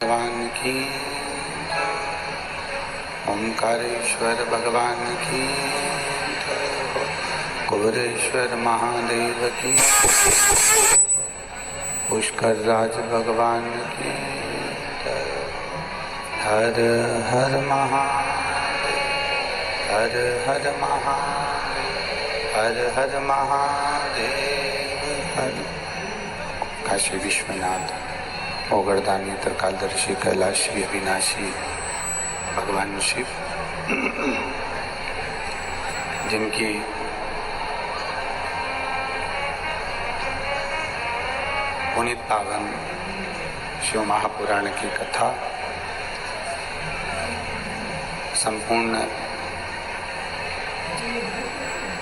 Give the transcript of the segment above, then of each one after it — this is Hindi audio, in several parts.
भगवान की, ओंकारेश्वर भगवान की, कुबेरेश्वर महादेव की, पुष्कर राज भगवान की, हर हर महादेव, हर हर महादेव, हर हर महादेव, हर। काशी विश्वनाथ, ओगरदानी, त्रिकालदर्शी, कैलाशी, अविनाशी भगवान शिव, जिनकी पुनीत पावन शिव महापुराण की कथा संपूर्ण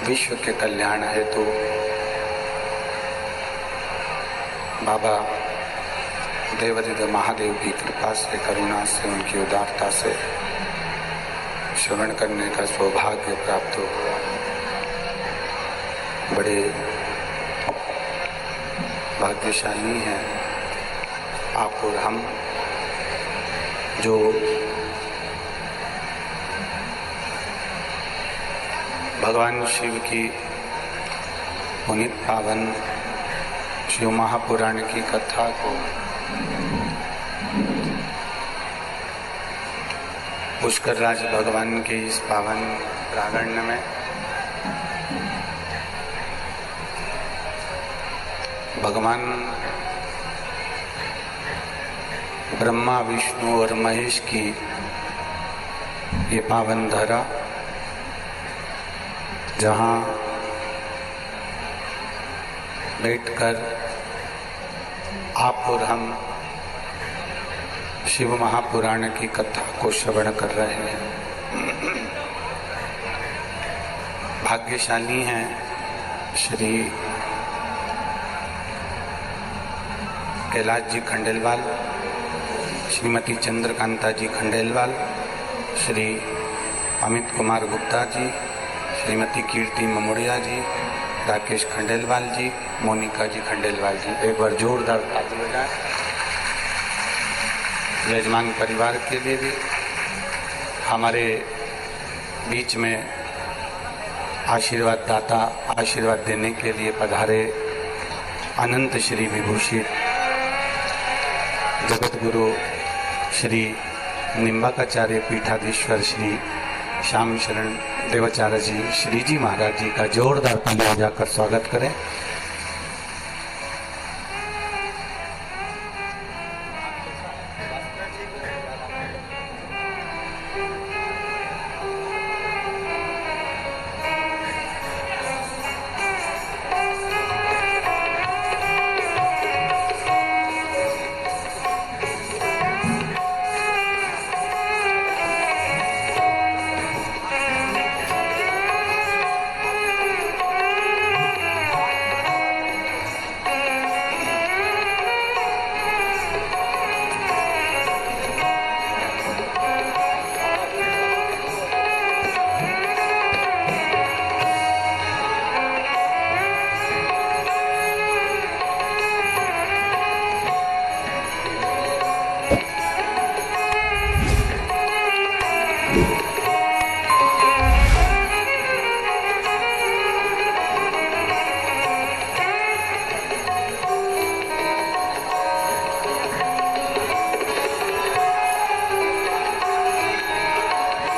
विश्व के कल्याण हेतु बाबा देवादिदेव महादेव की कृपा से, करुणा से, उनकी उदारता से श्रवण करने का सौभाग्य प्राप्त हो। बड़े भाग्यशाली हैं आप और हम, जो भगवान शिव की पुनीत पावन शिव महापुराण की कथा को पुष्कर राज भगवान के इस पावन प्रांगण में भगवान ब्रह्मा, विष्णु और महेश की ये पावन धरा, जहाँ बैठकर आप और हम शिव महापुराण की कथा को श्रवण कर रहे हैं। भाग्यशाली हैं श्री कैलाश जी खंडेलवाल, श्रीमती चंद्रकांता जी खंडेलवाल, श्री अमित कुमार गुप्ता जी, श्रीमती कीर्ति ममोड़िया जी, राकेश खंडेलवाल जी, मोनिका जी खंडेलवाल जी। एक बार जोरदार ताली बजाएं। यजमान परिवार के लिए भी हमारे बीच में आशीर्वाद दाता, आशीर्वाद देने के लिए पधारे अनंत श्री विभूषित जगत गुरु श्री निम्बाकाचार्य पीठाधीश्वर श्री श्याम शरण देवाचार्य जी, श्री जी महाराज जी का जोरदार ताली बजाकर स्वागत करें।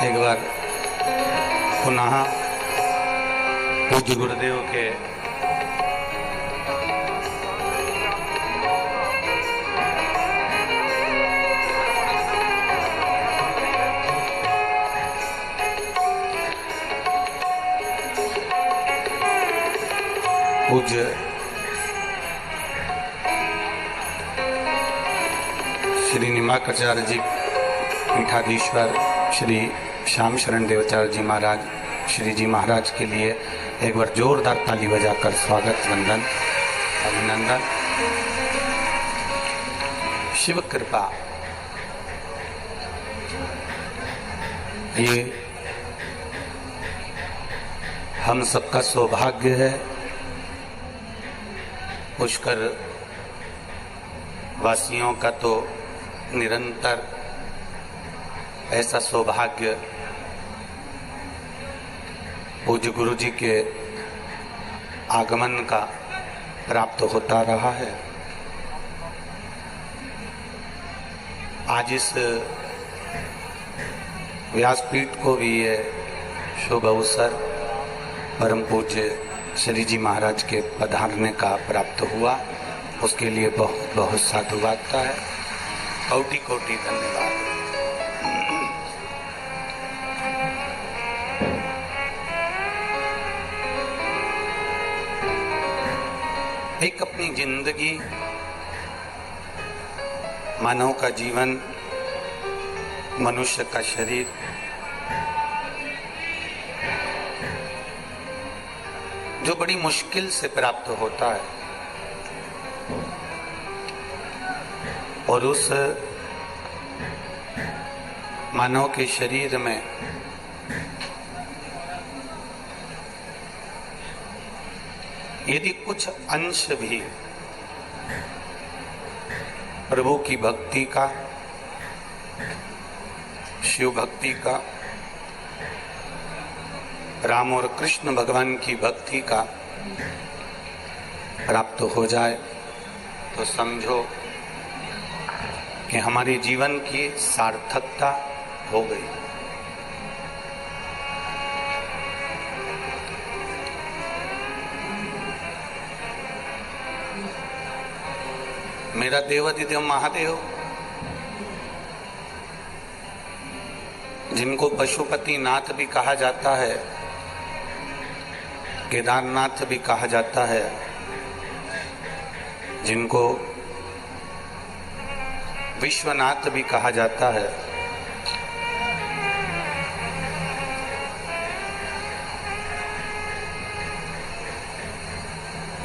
एक बार पुनः पूज्य गुरुदेव के पूज्य श्री निम्बाकाचार्य जी पीठाधीश्वर श्री श्याम शरण देवाचार्य जी महाराज, श्री जी महाराज के लिए एक बार जोरदार ताली बजाकर स्वागत, वंदन, अभिनंदन। शिव कृपा ये हम सबका सौभाग्य है। पुष्कर वासियों का तो निरंतर ऐसा सौभाग्य पूज्य गुरु जी के आगमन का प्राप्त होता रहा है। आज इस व्यासपीठ को भी ये शुभ अवसर परम पूज्य श्री जी महाराज के पधारने का प्राप्त हुआ, उसके लिए बहुत बहुत साधुवाद है। कोटि कोटि धन्यवाद। एक अपनी जिंदगी, मानव का जीवन, मनुष्य का शरीर जो बड़ी मुश्किल से प्राप्त होता है, और उस मानव के शरीर में यदि कुछ अंश भी प्रभु की भक्ति का, शिव भक्ति का, राम और कृष्ण भगवान की भक्ति का प्राप्त हो जाए तो समझो कि हमारे जीवन की सार्थकता हो गई। मेरा देवाधिदेव महादेव, जिनको पशुपति नाथ भी कहा जाता है, केदारनाथ भी कहा जाता है, जिनको विश्वनाथ भी कहा जाता है,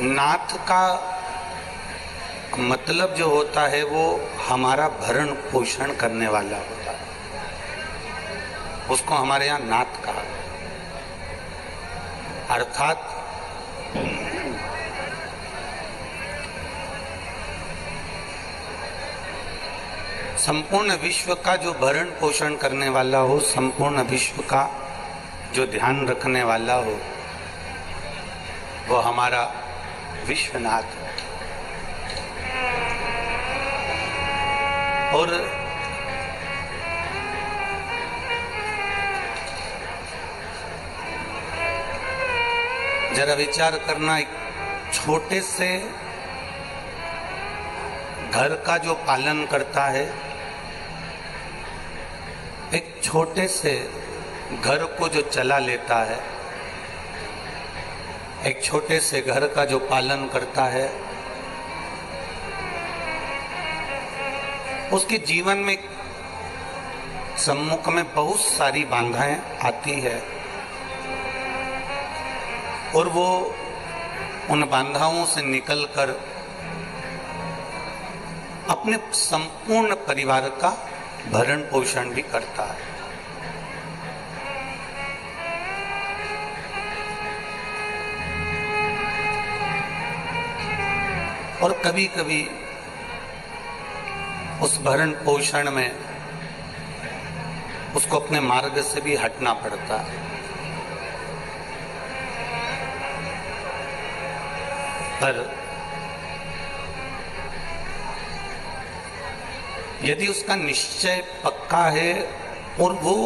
नाथ का मतलब जो होता है वो हमारा भरण पोषण करने वाला होता है, उसको हमारे यहाँ नाथ कहा। अर्थात संपूर्ण विश्व का जो भरण पोषण करने वाला हो, संपूर्ण विश्व का जो ध्यान रखने वाला हो, वो हमारा विश्वनाथ है। और जरा विचार करना, एक छोटे से घर का जो पालन करता है, एक छोटे से घर को जो चला लेता है, एक छोटे से घर का जो पालन करता है, उसके जीवन में सम्मुख में बहुत सारी बाधाएं आती है और वो उन बाधाओं से निकलकर अपने संपूर्ण परिवार का भरण पोषण भी करता है। और कभी कभी उस भरण पोषण में उसको अपने मार्ग से भी हटना पड़ता है। पर यदि उसका निश्चय पक्का है और वो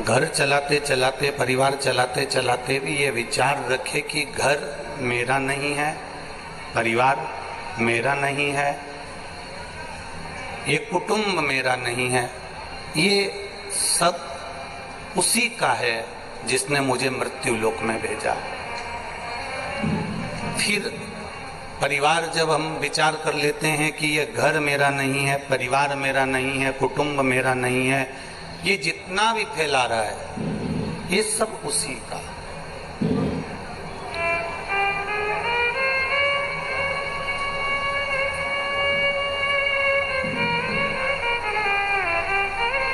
घर चलाते चलाते, परिवार चलाते चलाते भी ये विचार रखे कि घर मेरा नहीं है, परिवार मेरा नहीं है, ये कुटुंब मेरा नहीं है, ये सब उसी का है जिसने मुझे मृत्यु लोक में भेजा। फिर परिवार जब हम विचार कर लेते हैं कि ये घर मेरा नहीं है, परिवार मेरा नहीं है, कुटुंब मेरा नहीं है, ये जितना भी फैला रहा है ये सब उसी का।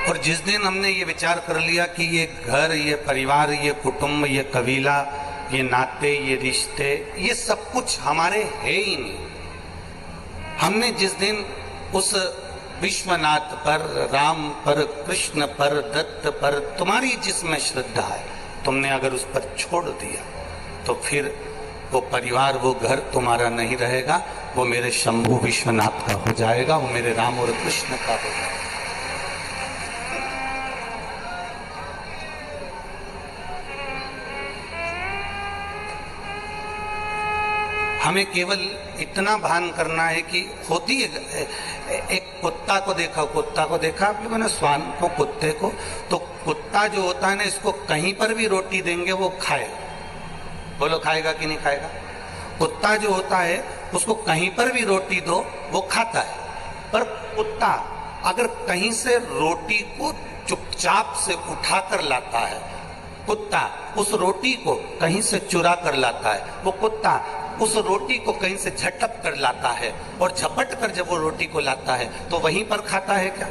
और जिस दिन हमने ये विचार कर लिया कि ये घर, ये परिवार, ये कुटुंब, ये कबीला, ये नाते, ये रिश्ते, ये सब कुछ हमारे है ही नहीं, हमने जिस दिन उस विश्वनाथ पर, राम पर, कृष्ण पर, दत्त पर तुम्हारी जिसमें श्रद्धा है, तुमने अगर उस पर छोड़ दिया तो फिर वो परिवार, वो घर तुम्हारा नहीं रहेगा, वो मेरे शंभु विश्वनाथ का हो जाएगा, वो मेरे राम और कृष्ण का हो जाएगा। हमें केवल इतना भान करना है कि होती है, एक कुत्ता को देखा आप लोगों ने, श्वान को, कुत्ते को, तो कुत्ता जो होता है ना, इसको कहीं पर भी रोटी देंगे वो खाएगा। बोलो खाएगा कि नहीं खाएगा? कुत्ता जो होता है उसको कहीं पर भी रोटी दो वो खाता है, पर कुत्ता अगर कहीं से रोटी को चुपचाप से उठा कर लाता है, कुत्ता उस रोटी को कहीं से चुरा कर लाता है, वो कुत्ता उस रोटी को कहीं से झटक कर लाता है, और झपट कर जब वो रोटी को लाता है तो वहीं पर खाता है क्या?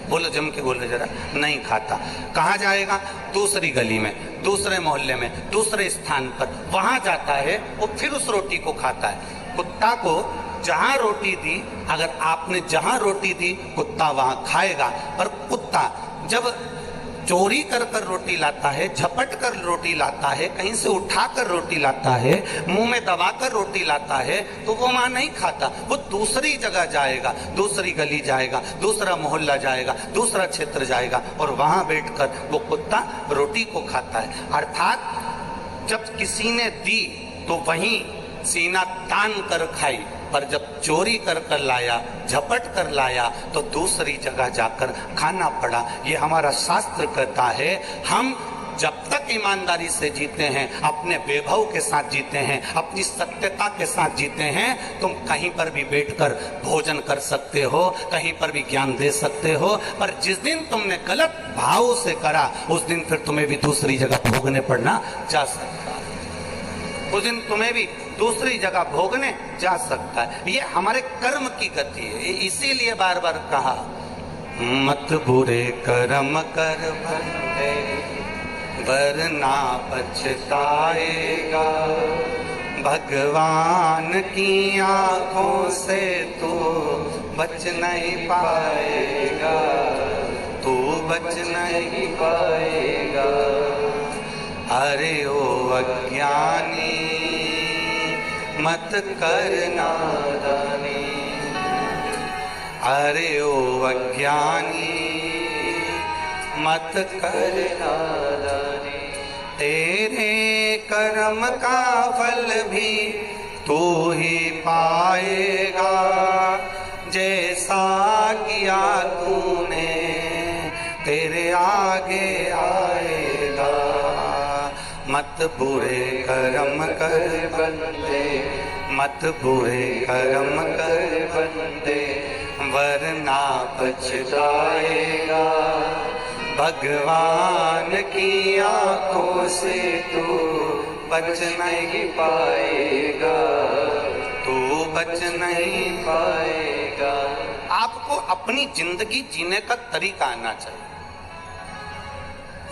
बोलो जम के बोलो जरा, नहीं खाता। कहाँ जाएगा? दूसरी गली में, दूसरे मोहल्ले में, दूसरे स्थान पर, वहां जाता है, वो फिर उस रोटी को खाता है। कुत्ता को जहां रोटी दी, अगर आपने जहां रोटी दी कुत्ता वहां खाएगा, पर कुत्ता जब चोरी कर कर रोटी लाता है, झपट कर रोटी लाता है, कहीं से उठा कर रोटी लाता है, मुंह में दबा कर रोटी लाता है, तो वो वहां नहीं खाता, वो दूसरी जगह जाएगा, दूसरी गली जाएगा, दूसरा मोहल्ला जाएगा, दूसरा क्षेत्र जाएगा, और वहां बैठकर वो कुत्ता रोटी को खाता है। अर्थात जब किसी ने दी तो वहीं सीना तान कर खाई, पर जब चोरी कर कर लाया, झपट कर लाया, तो दूसरी जगह जाकर खाना पड़ा। ये हमारा शास्त्र कहता है, हम जब तक ईमानदारी से जीते हैं, अपने वैभव के साथ जीते हैं, अपनी सत्यता के साथ जीते हैं, तुम कहीं पर भी बैठकर भोजन कर सकते हो, कहीं पर भी ज्ञान दे सकते हो, पर जिस दिन तुमने गलत भाव से करा, उस दिन फिर तुम्हें भी दूसरी जगह भोगने पड़ना जा सकता है, उस दिन तुम्हें भी दूसरी जगह भोगने जा सकता है। ये हमारे कर्म की गति है, इसीलिए बार बार कहा, मत बुरे कर्म कर बंदे वरना पछताएगा, भगवान की आंखों से तू बच नहीं पाएगा, तू बच नहीं पाएगा। अरे ओ अज्ञानी मत कर नादानी, अरे ओ अज्ञानी मत कर नादानी, तेरे कर्म का फल भी तू ही पाएगा, जैसा किया तूने तेरे आगे आएगा। मत बुरे कर्म कर बंदे, मत बुरे कर्म कर बंदे वरना पछताएगा, भगवान की आंखों से तू बच नहीं पाएगा, तू बच नहीं पाएगा। आपको अपनी जिंदगी जीने का तरीका आना चाहिए।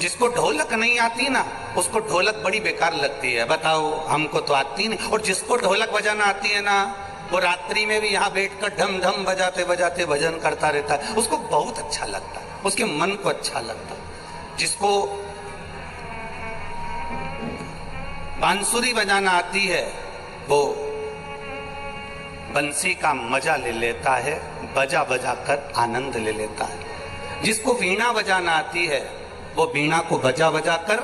जिसको ढोलक नहीं आती ना, उसको ढोलक बड़ी बेकार लगती है। बताओ, हमको तो आती नहीं। और जिसको ढोलक बजाना आती है ना, वो रात्रि में भी यहाँ बैठकर ढम ढम बजाते बजाते भजन करता रहता है, उसको बहुत अच्छा लगता है, उसके मन को अच्छा लगता है। जिसको बांसुरी बजाना आती है, वो बंसी का मजा ले लेता है, बजा बजा कर आनंद ले लेता है। जिसको वीणा बजाना आती है, वो वीणा को बजा बजा कर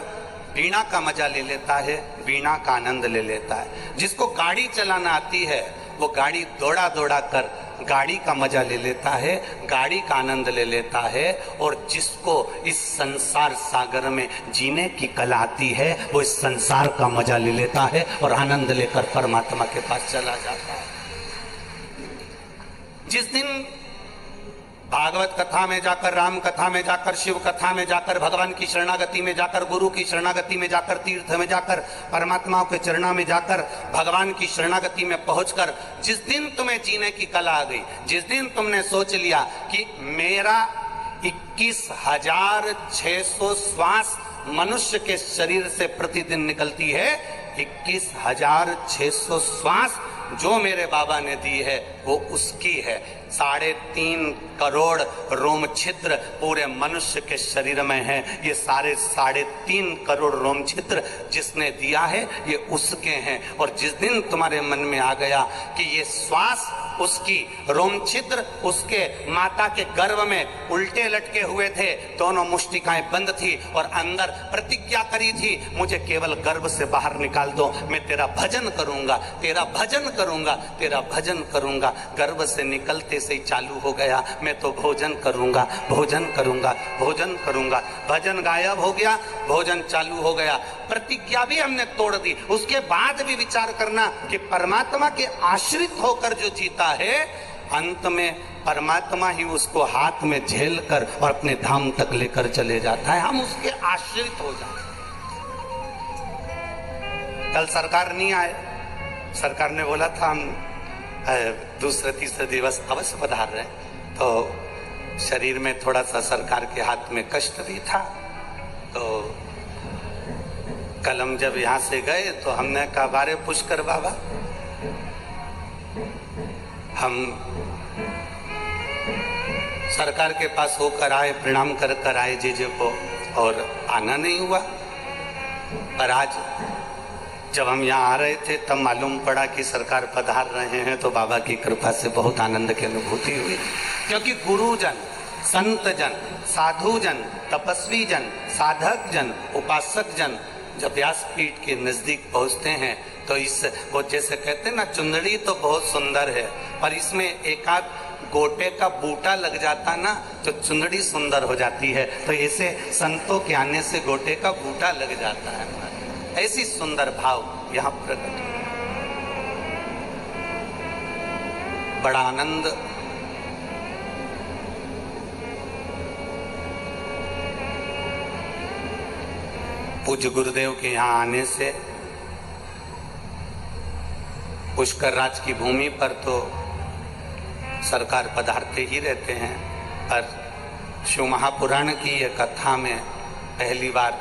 वीणा का मजा ले लेता है, वीणा का आनंद ले लेता है। जिसको गाड़ी चलाना आती है, वो गाड़ी दौड़ा दौड़ा कर गाड़ी का मजा ले लेता है, गाड़ी का आनंद ले लेता है। और जिसको इस संसार सागर में जीने की कला आती है, वो इस संसार का मजा ले लेता है और आनंद लेकर परमात्मा के पास चला जाता है। जिस दिन भागवत कथा में जाकर, राम कथा में जाकर, शिव कथा में जाकर, भगवान की शरणागति में जाकर, गुरु की शरणागति में जाकर, तीर्थ में जाकर, परमात्मा के चरणों में जाकर, भगवान की शरणागति में पहुंचकर जिस दिन तुम्हें जीने की कला आ गई, जिस दिन तुमने सोच लिया कि मेरा 21,600 श्वास मनुष्य के शरीर से प्रतिदिन निकलती है, 21,600 श्वास जो मेरे बाबा ने दी है वो उसकी है। 3.5 करोड़ रोम छिद्र पूरे मनुष्य के शरीर में है। ये 3.5 करोड़ रोम छिद्र जिसने दिया है ये उसके हैं। और जिस दिन तुम्हारे मन में आ गया कि ये श्वास उसकी रोम छिद्र उसके माता के गर्भ में उल्टे लटके हुए थे, दोनों मुष्टिकाएं बंद थी और अंदर प्रतिज्ञा करी थी, मुझे केवल गर्भ से बाहर निकाल दो, मैं तेरा भजन करूंगा, तेरा भजन करूंगा, तेरा भजन करूंगा। गर्भ से निकलते से ही चालू हो गया, मैं तो भोजन करूंगा, भोजन करूंगा, भोजन करूंगा। भजन गायब हो गया, भोजन चालू हो गया। प्रतिज्ञा भी हमने तोड़ दी। उसके बाद भी विचार करना कि परमात्मा के आश्रित होकर जो जीता है, अंत में परमात्मा ही उसको हाथ में झेल कर और अपने धाम तक लेकर चले जाता है। हम उसके आश्रित हो जाते। कल सरकार नहीं आए, सरकार ने बोला था हम दूसरे तीसरे दिवस अवश्य पधार रहे, तो शरीर में थोड़ा सा सरकार के हाथ में कष्ट भी था। तो कल हम जब यहाँ से गए तो हमने कहा बारे पुष्कर बाबा, हम सरकार के पास होकर आए, प्रणाम कर कर आए जीजे को, और आना नहीं हुआ। पर आज जब हम यहाँ आ रहे थे तब मालूम पड़ा कि सरकार पधार रहे हैं, तो बाबा की कृपा से बहुत आनंद की अनुभूति हुई। क्योंकि गुरुजन, संत जन, साधु जन, तपस्वी जन, साधक जन, उपासक जन जब व्यासपीठ के नजदीक पहुंचते हैं तो इस वो जैसे कहते हैं ना, चुंदड़ी तो बहुत सुंदर है पर इसमें एक आध गोटे का बूटा लग जाता ना तो चुंदड़ी सुंदर हो जाती है। तो ऐसे संतों के आने से गोटे का बूटा लग जाता है। ऐसी सुंदर भाव यहाँ प्रकट, बड़ा आनंद। पूज्य गुरुदेव के यहाँ आने से पुष्कर राज की भूमि पर तो सरकार पधारते ही रहते हैं, पर शिव महापुराण की यह कथा में पहली बार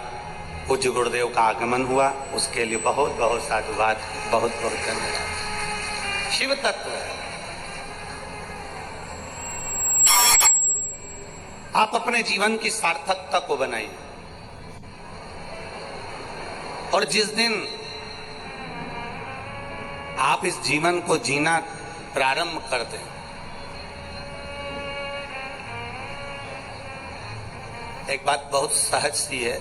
पूज्य गुरुदेव का आगमन हुआ, उसके लिए बहुत बहुत साधुवाद, बहुत बहुत धन्यवाद। शिव तत्व है। आप अपने जीवन की सार्थकता को बनाइए, और जिस दिन आप इस जीवन को जीना प्रारंभ कर दें, एक बात बहुत सहज सी है,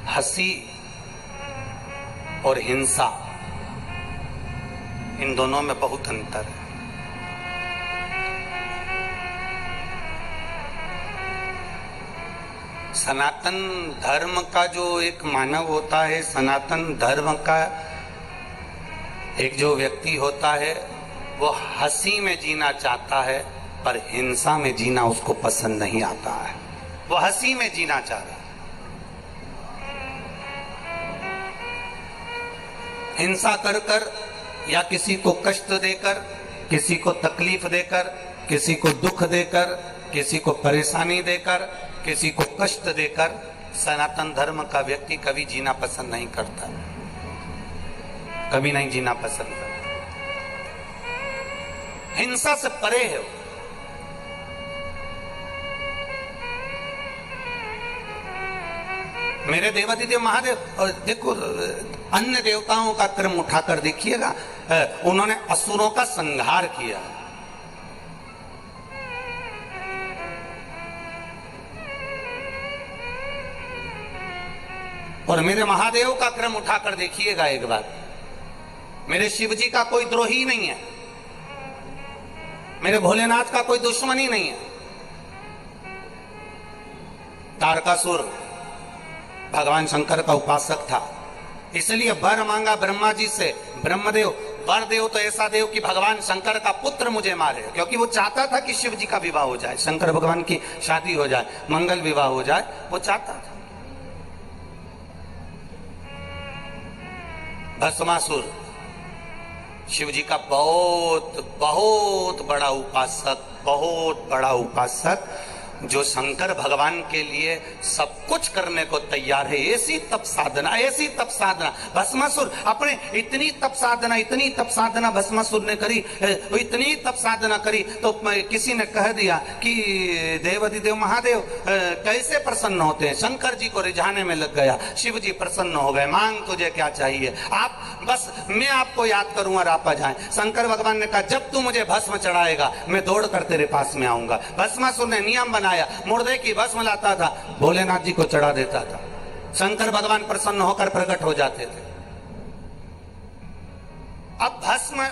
हंसी और हिंसा, इन दोनों में बहुत अंतर है। सनातन धर्म का जो एक मानव होता है, सनातन धर्म का एक जो व्यक्ति होता है, वो हंसी में जीना चाहता है पर हिंसा में जीना उसको पसंद नहीं आता है। वो हंसी में जीना चाहता है, हिंसा कर कर या किसी को कष्ट देकर, किसी को तकलीफ देकर, किसी को दुख देकर, किसी को परेशानी देकर, किसी को कष्ट देकर सनातन धर्म का व्यक्ति कभी जीना पसंद नहीं करता, कभी नहीं जीना पसंद करता। हिंसा से परे है। मेरे देवादिदेव महादेव, और देखो अन्य देवताओं का क्रम उठाकर देखिएगा, उन्होंने असुरों का संहार किया। और मेरे महादेव का क्रम उठाकर देखिएगा एक बार, मेरे शिव जी का कोई द्रोही नहीं है, मेरे भोलेनाथ का कोई दुश्मनी नहीं है। तारकासुर भगवान शंकर का उपासक था, इसलिए वर मांगा ब्रह्मा जी से, ब्रह्मदेव वर देव तो ऐसा देव कि भगवान शंकर का पुत्र मुझे मारे, क्योंकि वो चाहता था कि शिव जी का विवाह हो जाए, शंकर भगवान की शादी हो जाए, मंगल विवाह हो जाए, वो चाहता था। भस्मासुर शिव जी का बहुत बहुत बड़ा उपासक, बहुत बड़ा उपासक, जो शंकर भगवान के लिए सब कुछ करने को तैयार है, ऐसी तप साधना, ऐसी तप साधना भस्मासुर अपने इतनी तप साधना भस्मासुर ने करी, इतनी तप साधना करी तो किसी ने कह दिया कि देवाधिदेव महादेव कैसे प्रसन्न होते हैं। शंकर जी को रिझाने में लग गया, शिव जी प्रसन्न हो गए, मांग तुझे क्या चाहिए, आप बस मैं आपको याद करूं और आप आ जाएं। शंकर भगवान ने कहा जब तू मुझे भस्म चढ़ाएगा मैं दौड़ कर तेरे पास में आऊंगा। भस्मासुर ने नियम बनाया, मुर्दे की भस्म लाता था, भोलेनाथ जी को चढ़ा देता था, शंकर भगवान प्रसन्न होकर प्रकट हो जाते थे। अब भस्म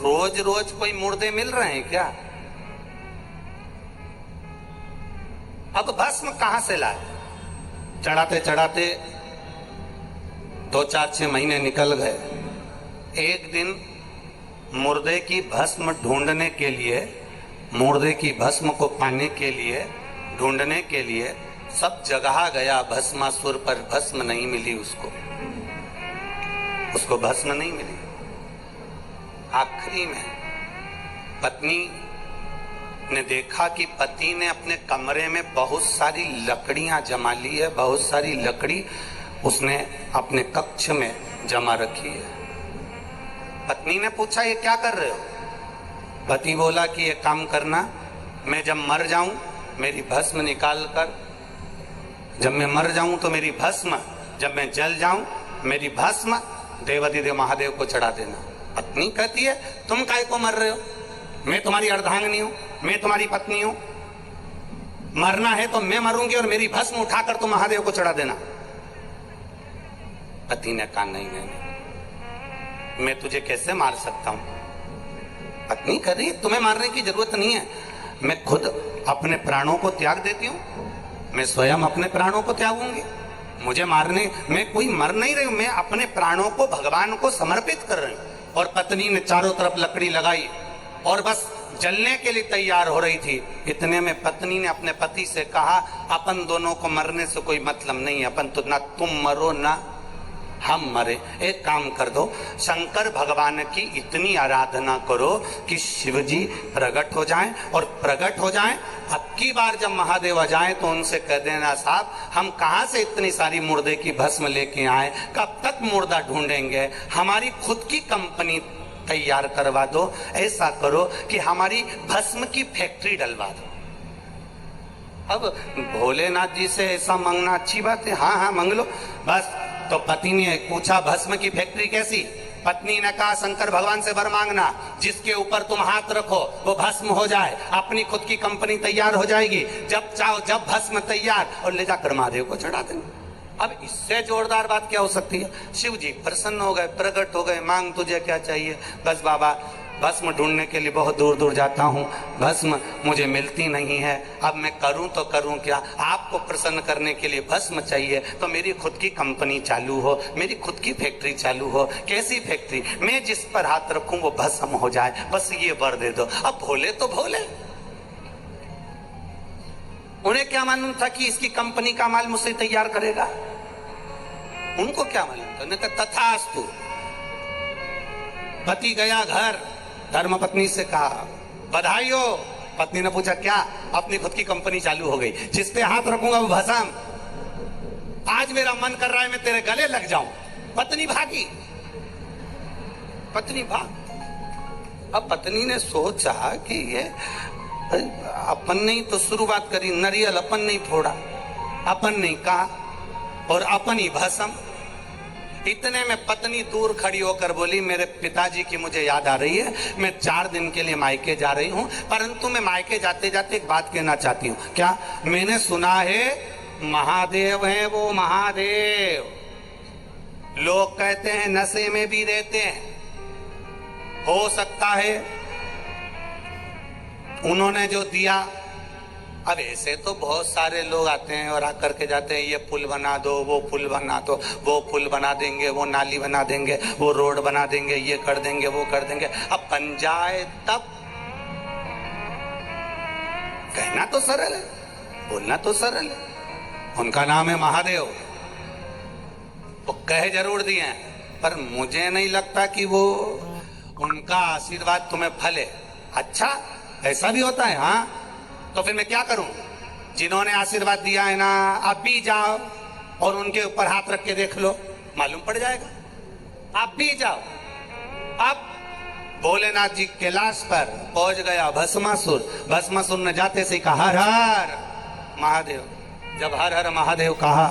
रोज रोज कोई मुर्दे मिल रहे हैं क्या? अब भस्म कहां से लाए? चढ़ाते चढ़ाते 2-4-6 महीने निकल गए। एक दिन मुर्दे की भस्म ढूंढने के लिए, मुर्दे की भस्म को पाने के लिए, ढूंढने के लिए सब जगह गया भस्मासुर, पर भस्म नहीं मिली उसको भस्म नहीं मिली। आखिरी में पत्नी ने देखा कि पति ने अपने कमरे में बहुत सारी लकड़ियां जमा ली है, बहुत सारी लकड़ी उसने अपने कक्ष में जमा रखी है। पत्नी ने पूछा ये क्या कर रहे हो? पति बोला कि ये काम करना, मैं जब मर जाऊं मेरी भस्म निकाल कर, जब मैं मर जाऊं तो मेरी भस्म, जब मैं जल जाऊं मेरी भस्म देवाधिदेव महादेव को चढ़ा देना। पत्नी कहती है तुम काहे को मर रहे हो? मैं तुम्हारी अर्धांगिनी हूं, मैं तुम्हारी पत्नी हूं, मरना है तो मैं मरूंगी और मेरी भस्म उठाकर तुम महादेव को चढ़ा देना। पति ने कहा नहीं, मैं तुझे कैसे मार सकता हूं? पत्नी कह रही है तुम्हें मारने की जरूरत नहीं है, मैं खुद अपने प्राणों को त्याग देती हूं, मैं स्वयं अपने प्राणों को त्यागूंगी, मुझे मारने में कोई मर नहीं रही हूं, मैं अपने प्राणों को भगवान को समर्पित कर रही हूं। और पत्नी ने चारों तरफ लकड़ी लगाई और बस जलने के लिए तैयार हो रही थी। इतने में पत्नी ने अपने पति से कहा अपन दोनों को मरने से कोई मतलब नहीं, अपन तो ना तुम मरो ना हम मरे, एक काम कर दो, शंकर भगवान की इतनी आराधना करो कि शिव जी प्रकट हो जाएं, और प्रकट हो जाएं अब की बार जब महादेव आ जाएं तो उनसे कह देना साहब हम कहां से इतनी सारी मुर्दे की भस्म लेके आए, कब तक मुर्दा ढूंढेंगे, हमारी खुद की कंपनी तैयार करवा दो, ऐसा करो कि हमारी भस्म की फैक्ट्री डलवा दो। अब भोलेनाथ जी से ऐसा मांगना अच्छी बात है? हाँ मांग लो बस। तो पति ने पूछा भस्म की फैक्ट्री कैसी? पत्नी ने कहा शंकर भगवान से वर मांगना, जिसके ऊपर तुम हाथ रखो वो भस्म हो जाए, अपनी खुद की कंपनी तैयार हो जाएगी, जब चाहो जब भस्म तैयार, और ले जाकर महादेव को चढ़ा देंगे। अब इससे जोरदार बात क्या हो सकती है? शिव जी प्रसन्न हो गए, प्रकट हो गए, मांग तुझे क्या चाहिए? बस बाबा भस्म ढूंढने के लिए बहुत दूर दूर जाता हूँ, भस्म मुझे मिलती नहीं है, अब मैं करूँ तो करूँ क्या? आपको प्रसन्न करने के लिए भस्म चाहिए तो मेरी खुद की कंपनी चालू हो, मेरी खुद की फैक्ट्री चालू हो। कैसी फैक्ट्री? मैं जिस पर हाथ रखूँ वो भस्म हो जाए, बस ये वर दे दो। अब भोले तो भोले, उन्हें क्या मालूम था कि इसकी कंपनी का माल मुझसे तैयार करेगा? उनको क्या मालूम था? उन्होंने कहा तथास्तु। पति गया घर, धर्मपत्नी से कहा बधाई हो। पत्नी ने पूछा क्या? अपनी खुद की कंपनी चालू हो गई, जिस पे हाथ रखूंगा वो भस्म। आज मेरा मन कर रहा है मैं तेरे गले लग जाऊं। पत्नी भागी, पत्नी भाग। अब पत्नी ने सोचा कि ये अपन ने तो शुरुआत करी, नारियल अपन नहीं फोड़ा, अपन नहीं कहा, और अपन ही भस्म। इतने में पत्नी दूर खड़ी होकर बोली मेरे पिताजी की मुझे याद आ रही है, मैं 4 दिन के लिए मायके जा रही हूँ, परंतु मैं मायके जाते जाते एक बात कहना चाहती हूँ। क्या? मैंने सुना है महादेव हैं वो महादेव, लोग कहते हैं नशे में भी रहते हैं, हो सकता है उन्होंने जो दिया। अब ऐसे तो बहुत सारे लोग आते हैं और आकर के जाते हैं, ये पुल बना दो, वो पुल बना दो, वो पुल बना देंगे, वो नाली बना देंगे, वो रोड बना देंगे, ये कर देंगे, वो कर देंगे। अब बन जाए तब कहना तो सरल है, बोलना तो सरल है। उनका नाम है महादेव, वो कह जरूर दिए हैं, पर मुझे नहीं लगता कि वो उनका आशीर्वाद तुम्हें फले। अच्छा ऐसा भी होता है? हाँ, तो फिर मैं क्या करूं? जिन्होंने आशीर्वाद दिया है ना, आप भी जाओ और उनके ऊपर हाथ रख के देख लो, मालूम पड़ जाएगा। आप भी जाओ। अब भोलेनाथ जी कैलाश पर पहुंच गया भस्मासुर। भस्मासुर ने जाते से कहा हर हर महादेव। जब हर हर महादेव कहा,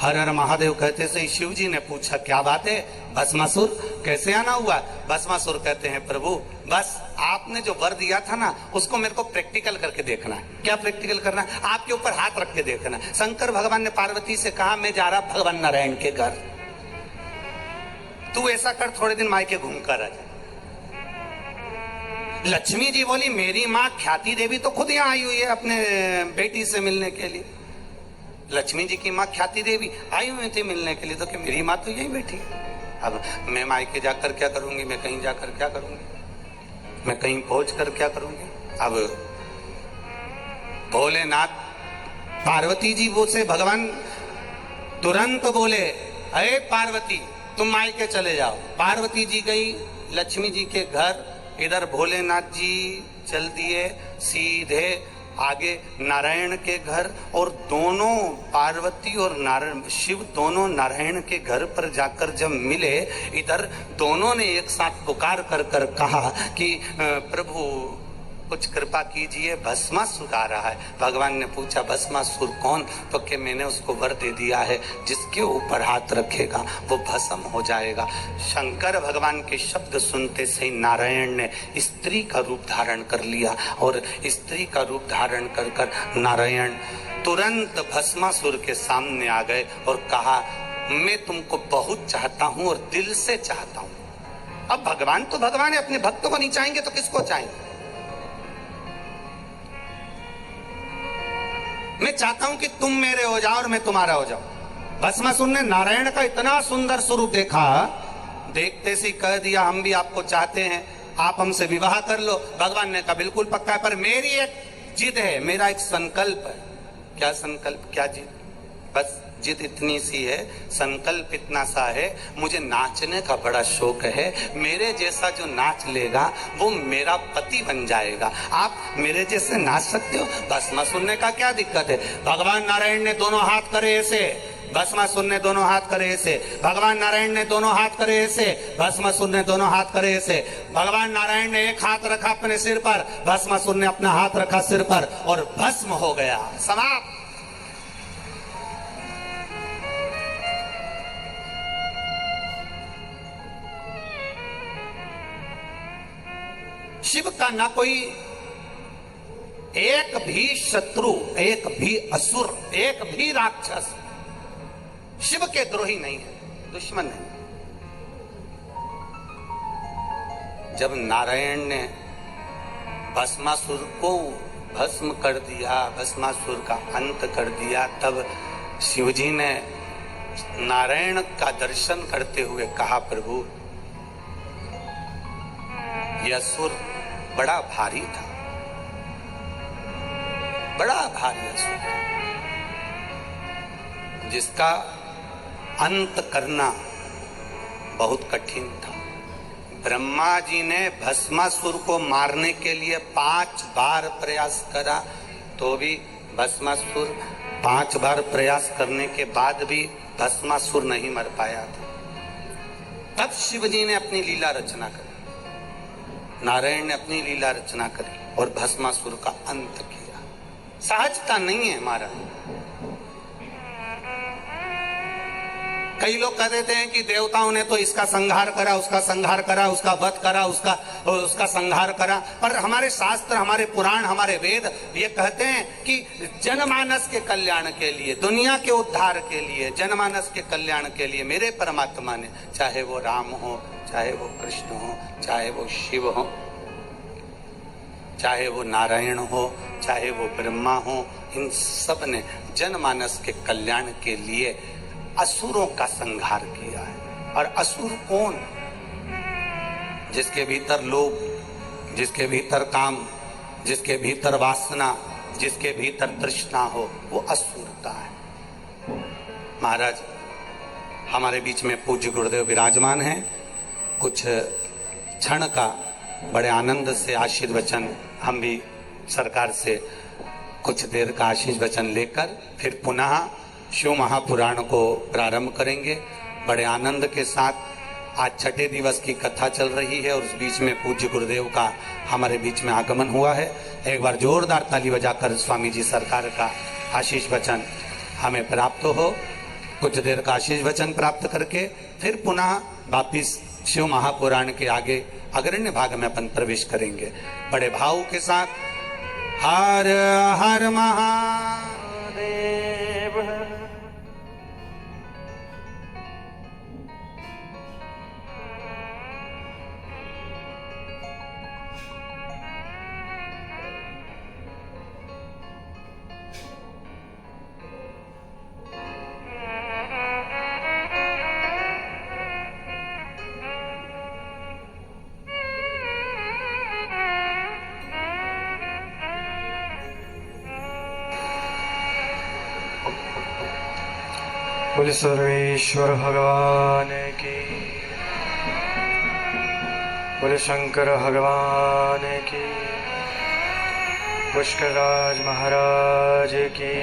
हर हर महादेव कहते से शिव जी ने पूछा क्या बात है भस्मासुर, कैसे आना हुआ? भस्मासुर कहते हैं प्रभु बस आपने जो वर दिया था ना, उसको मेरे को प्रैक्टिकल करके देखना है। क्या प्रैक्टिकल करना है? आपके ऊपर हाथ रख के देखना। शंकर भगवान ने पार्वती से कहा मैं जा रहा भगवान नारायण के घर, तू ऐसा कर थोड़े दिन मायके घूम कर आ जा। लक्ष्मी जी बोली मेरी माँ ख्याति देवी तो खुद यहाँ आई हुई है अपने बेटी से मिलने के लिए। लक्ष्मी जी की माँ ख्याति देवी आई हुई थी मिलने के लिए, तो कि मेरी माँ तो यही बैठी है। अब मैं मायके जाकर क्या करूंगी? मैं कहीं जाकर क्या करूंगी? मैं कहीं पहुंच कर क्या करूंगी? अब भोलेनाथ पार्वती जी वो से भगवान तुरंत बोले अरे पार्वती तुम मायके चले जाओ। पार्वती जी गई लक्ष्मी जी के घर, इधर भोलेनाथ जी चल दिए सीधे आगे नारायण के घर। और दोनों पार्वती और नारायण शिव दोनों नारायण के घर पर जाकर जब मिले, इधर दोनों ने एक साथ पुकार कर कर कहा कि प्रभु कुछ कृपा कीजिए, भस्मासुर आ रहा है। भगवान ने पूछा भस्मासुर कौन? तो कि मैंने उसको वर दे दिया है जिसके ऊपर हाथ रखेगा वो भस्म हो जाएगा। शंकर भगवान के शब्द सुनते से नारायण ने स्त्री का रूप धारण कर लिया और स्त्री का रूप धारण कर कर नारायण तुरंत भस्मासुर के सामने आ गए और कहा मैं तुमको बहुत चाहता हूं और दिल से चाहता हूं। अब भगवान तो भगवान है, अपने भक्तों को नहीं चाहेंगे तो किसको चाहेंगे? मैं चाहता हूं कि तुम मेरे हो जाओ और मैं तुम्हारा हो जाऊं। भस्मासुर ने नारायण का इतना सुंदर स्वरूप देखा, देखते से कह दिया हम भी आपको चाहते हैं, आप हमसे विवाह कर लो। भगवान ने कहा बिल्कुल पक्का है, पर मेरी एक जिद है, मेरा एक संकल्प है। क्या संकल्प, क्या जिद? बस जिद इतनी सी है, संकल्प इतना सा है, मुझे नाचने का बड़ा शौक है। मेरे जैसा जो नाच लेगा वो मेरा पति बन जाएगा। आप मेरे जैसे नाच सकते हो? भस्मासुर ने कहा क्या दिक्कत है? भगवान नारायण ने दोनों हाथ करे ऐसे, भस्मासुर ने दोनों हाथ करे ऐसे। भगवान नारायण ने दोनों हाथ करे ऐसे, भस्मासुर ने दोनों हाथ करे ऐसे। भगवान नारायण ने एक हाथ रखा अपने सिर पर, भस्मासुर ने अपना हाथ रखा सिर पर और भस्म हो गया, समाप्त। शिव का ना कोई एक भी शत्रु, एक भी असुर, एक भी राक्षस शिव के द्रोही नहीं है, दुश्मन नहीं। जब नारायण ने भस्मासुर को भस्म कर दिया, भस्मासुर का अंत कर दिया, तब शिवजी ने नारायण का दर्शन करते हुए कहा प्रभु यह असुर बड़ा भारी था, बड़ा भारी असुर जिसका अंत करना बहुत कठिन था। ब्रह्मा जी ने भस्मासुर को मारने के लिए 5 बार प्रयास करा, तो भी भस्मासुर 5 बार प्रयास करने के बाद भी भस्मासुर नहीं मर पाया था। तब शिव जी ने अपनी लीला रचना करी, नारायण ने अपनी लीला रचना करी और भस्मासुर का अंत किया। सहजता नहीं है हमारा। कई लोग कह देते हैं कि देवताओं ने तो इसका संहार करा, उसका संहार करा, उसका वध करा, उसका संहार करा, पर हमारे शास्त्र, हमारे पुराण, हमारे वेद ये कहते हैं कि जनमानस के कल्याण के लिए, दुनिया के उद्धार के लिए, जनमानस के कल्याण के लिए मेरे परमात्मा ने, चाहे वो राम हो, चाहे वो कृष्ण हो, चाहे वो शिव हो, चाहे वो नारायण हो, चाहे वो ब्रह्मा हो, इन सब ने जनमानस के कल्याण के लिए असुरों का संहार किया है। और असुर कौन? जिसके भीतर लोभ, जिसके भीतर काम, जिसके भीतर वासना, जिसके भीतर तृष्णा हो, वो असुरता है। महाराज हमारे बीच में पूज्य गुरुदेव विराजमान हैं, कुछ क्षण का बड़े आनंद से आशीर्वचन हम भी सरकार से कुछ देर का आशीष वचन लेकर फिर पुनः शिव महापुराण को प्रारंभ करेंगे। बड़े आनंद के साथ आज छठे दिवस की कथा चल रही है और उस बीच में पूज्य गुरुदेव का हमारे बीच में आगमन हुआ है। एक बार जोरदार ताली बजाकर स्वामी जी सरकार का आशीष वचन हमें प्राप्त हो। कुछ देर का आशीष वचन प्राप्त करके फिर पुनः वापिस शिव महापुराण के आगे अग्रण्य भाग में अपन प्रवेश करेंगे। बड़े भाव के साथ हर हर महादेव। बोले सर्वेश्वर भगवान की, बोले शंकर भगवान की, पुष्करराज महाराज की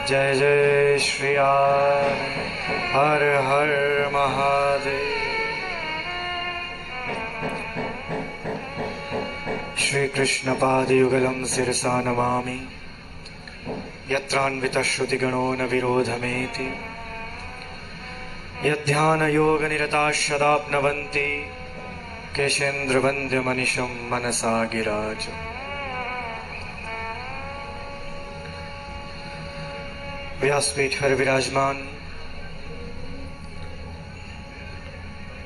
जय जय श्री राम। हर हर महादेव। श्री कृष्ण पादयुगलं शिरसा नमामि। यत्रान्वितश्रुतिगणो न विरोधमेति, यध्यानयोगनिरताः सदाप्नवन्ति, केशेन्द्रवन्द्यमनिशं मनसा गिराज। व्यासपीठ पर विराजमान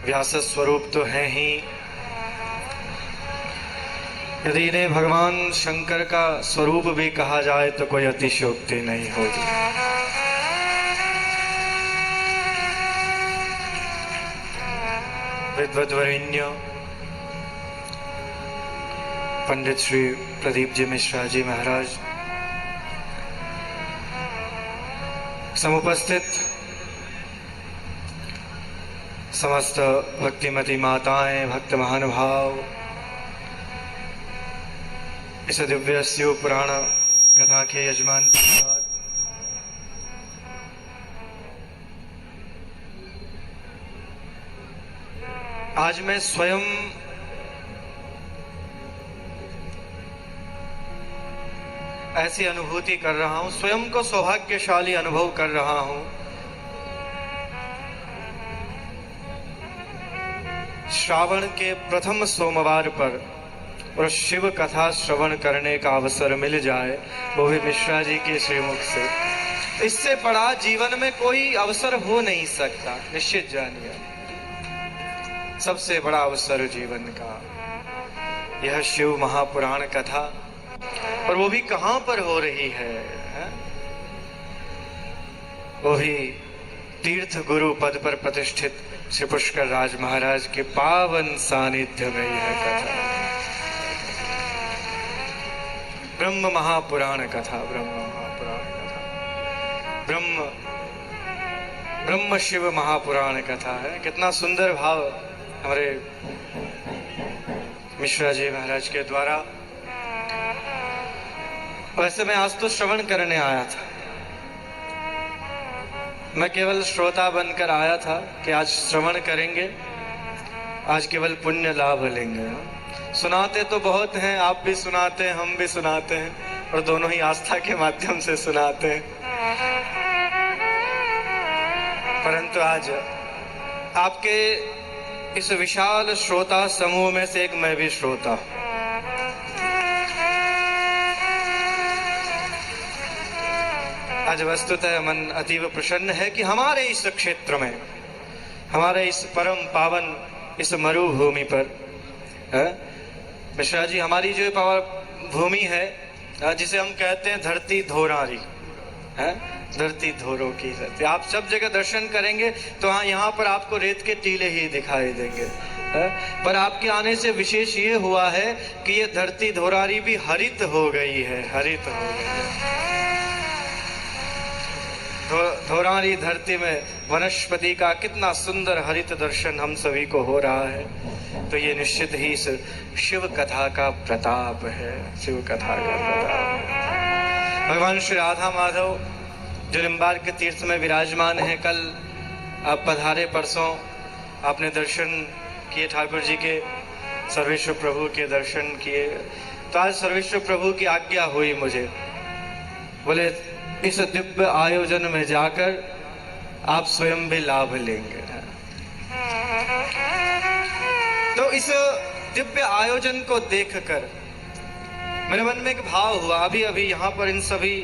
व्यास स्वरूप तो है ही, यदि इन्हें भगवान शंकर का स्वरूप भी कहा जाए तो कोई अतिशयोक्ति नहीं होगी। विद्वद्वरेण्य पंडित श्री प्रदीप जी मिश्रा जी महाराज, समुपस्थित समस्त भक्तिमती माताएं, भक्त महानुभाव, इस दिव्य शिव पुराण कथा के यजमान, आज मैं स्वयं ऐसी अनुभूति कर रहा हूं, स्वयं को सौभाग्यशाली अनुभव कर रहा हूं। श्रावण के प्रथम सोमवार पर और शिव कथा श्रवण करने का अवसर मिल जाए, वो भी मिश्रा जी के श्रीमुख से, इससे बड़ा जीवन में कोई अवसर हो नहीं सकता। निश्चित जानिए, सबसे बड़ा अवसर जीवन का यह शिव महापुराण कथा, और वो भी कहां पर हो रही है? वो भी तीर्थ गुरु पद पर प्रतिष्ठित श्री पुष्कर राज महाराज के पावन सानिध्य में यह कथा, ब्रह्म महापुराण कथा, ब्रह्म महापुराण कथा, ब्रह्म शिव महापुराण कथा है। कितना सुंदर भाव हमारे मिश्रा जी महाराज के द्वारा। वैसे मैं आज तो श्रवण करने आया था, मैं केवल श्रोता बनकर आया था कि आज श्रवण करेंगे, आज केवल पुण्य लाभ लेंगे। सुनाते तो बहुत हैं, आप भी सुनाते हैं, हम भी सुनाते हैं, और दोनों ही आस्था के माध्यम से सुनाते हैं। परंतु आज आपके इस विशाल श्रोता समूह में से एक मैं भी श्रोता हूं। आज वस्तुतः मन अतीव प्रसन्न है कि हमारे इस क्षेत्र में, हमारे इस परम पावन इस मरुभूमि पर मिश्रा जी, हमारी जो भूमि है जिसे हम कहते हैं धरती धोरारी है, धरती धोरों की धरती। आप सब जगह दर्शन करेंगे तो यहाँ पर आपको रेत के टीले ही दिखाई देंगे, पर आपके आने से विशेष ये हुआ है कि ये धरती धोरारी भी हरित हो गई है, हरित हो गई है। धोरारी धरती में वनस्पति का कितना सुंदर हरित दर्शन हम सभी को हो रहा है, तो ये निश्चित ही इस शिव कथा का प्रताप है, शिव कथा का प्रताप है। भगवान श्री राधा माधव जो निम्बार्क तीर्थ में विराजमान है, कल आप पधारे, परसों आपने दर्शन किए ठाकुर जी के, सर्वेश्वर प्रभु के दर्शन किए। तो आज सर्वेश्वर प्रभु की आज्ञा हुई मुझे, बोले इस दिव्य आयोजन में जाकर आप स्वयं भी लाभ लेंगे। तो इस दिव्य आयोजन को देखकर मेरे मन में एक भाव हुआ। अभी अभी यहाँ पर इन सभी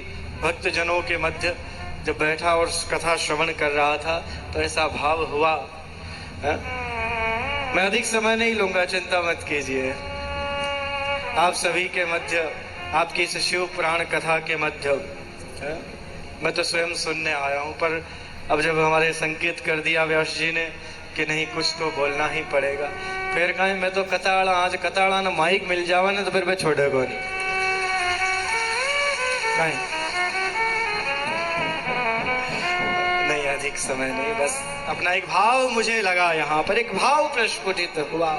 भक्तजनों के मध्य जब बैठा और कथा श्रवण कर रहा था, तो ऐसा भाव हुआ है? मैं अधिक समय नहीं लूंगा, चिंता मत कीजिए। आप सभी के मध्य, आपकी इस शिव पुराण कथा के मध्य मैं तो स्वयं सुनने आया हूँ, पर अब जब हमारे संकेत कर दिया व्यास जी ने कि नहीं कुछ तो बोलना ही पड़ेगा, फिर कहीं मैं तो कताड़ा, आज कताड़ा ना माइक मिल जावा ना तो फिर मैं छोड़ेगा नहीं, अधिक समय नहीं, बस अपना एक भाव मुझे लगा, यहाँ पर एक भाव प्रस्फुटित हुआ।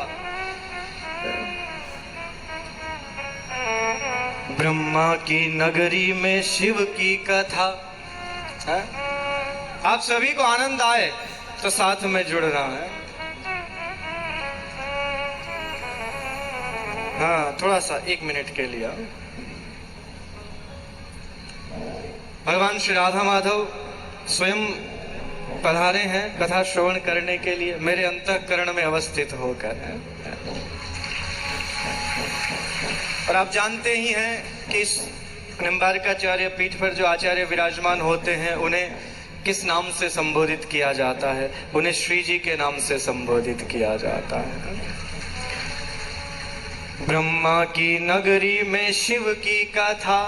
ब्रह्मा की नगरी में शिव की कथा है? आप सभी को आनंद आए तो साथ में जुड़ना है। हाँ, थोड़ा सा 1 मिनट के लिए भगवान श्री राधा माधव स्वयं पधारे हैं कथा श्रवण करने के लिए, मेरे अंतःकरण में अवस्थित होकर है। और आप जानते ही हैं कि इस निम्बार्काचार्य पीठ पर जो आचार्य विराजमान होते हैं, उन्हें किस नाम से संबोधित किया जाता है? उन्हें श्री जी के नाम से संबोधित किया जाता है। ब्रह्मा की नगरी में शिव की कथा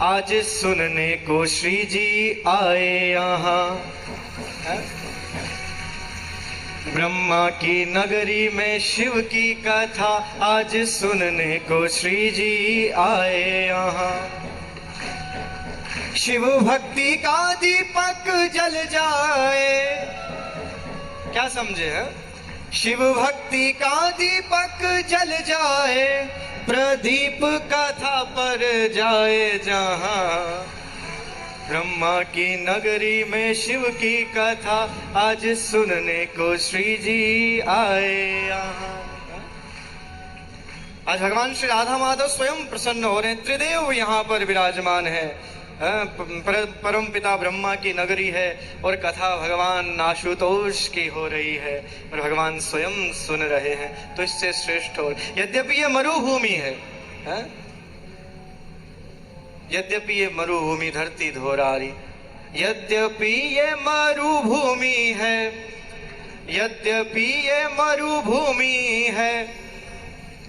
आज सुनने को श्री जी आए यहाँ। ब्रह्मा की नगरी में शिव की कथा आज सुनने को श्री जी आए यहाँ। शिव भक्ति का दीपक जल जाए, क्या समझे हैं? शिव भक्ति का दीपक जल जाए, प्रदीप कथा पर जाए जहाँ। ब्रह्मा की नगरी में शिव की कथा आज सुनने को श्री जी आए यहाँ। आज भगवान श्री राधा माधव स्वयं प्रसन्न हो रहे हैं, त्रिदेव यहाँ पर विराजमान है। परम पिता ब्रह्मा की नगरी है और कथा भगवान आशुतोष की हो रही है और भगवान स्वयं सुन रहे हैं, तो इससे श्रेष्ठ और यद्यपि ये मरुभूमि है, यद्यपि ये मरुभूमि धरती धोरारी, यद्यपि ये मरुभूमि है, यद्यपि ये मरुभूमि है,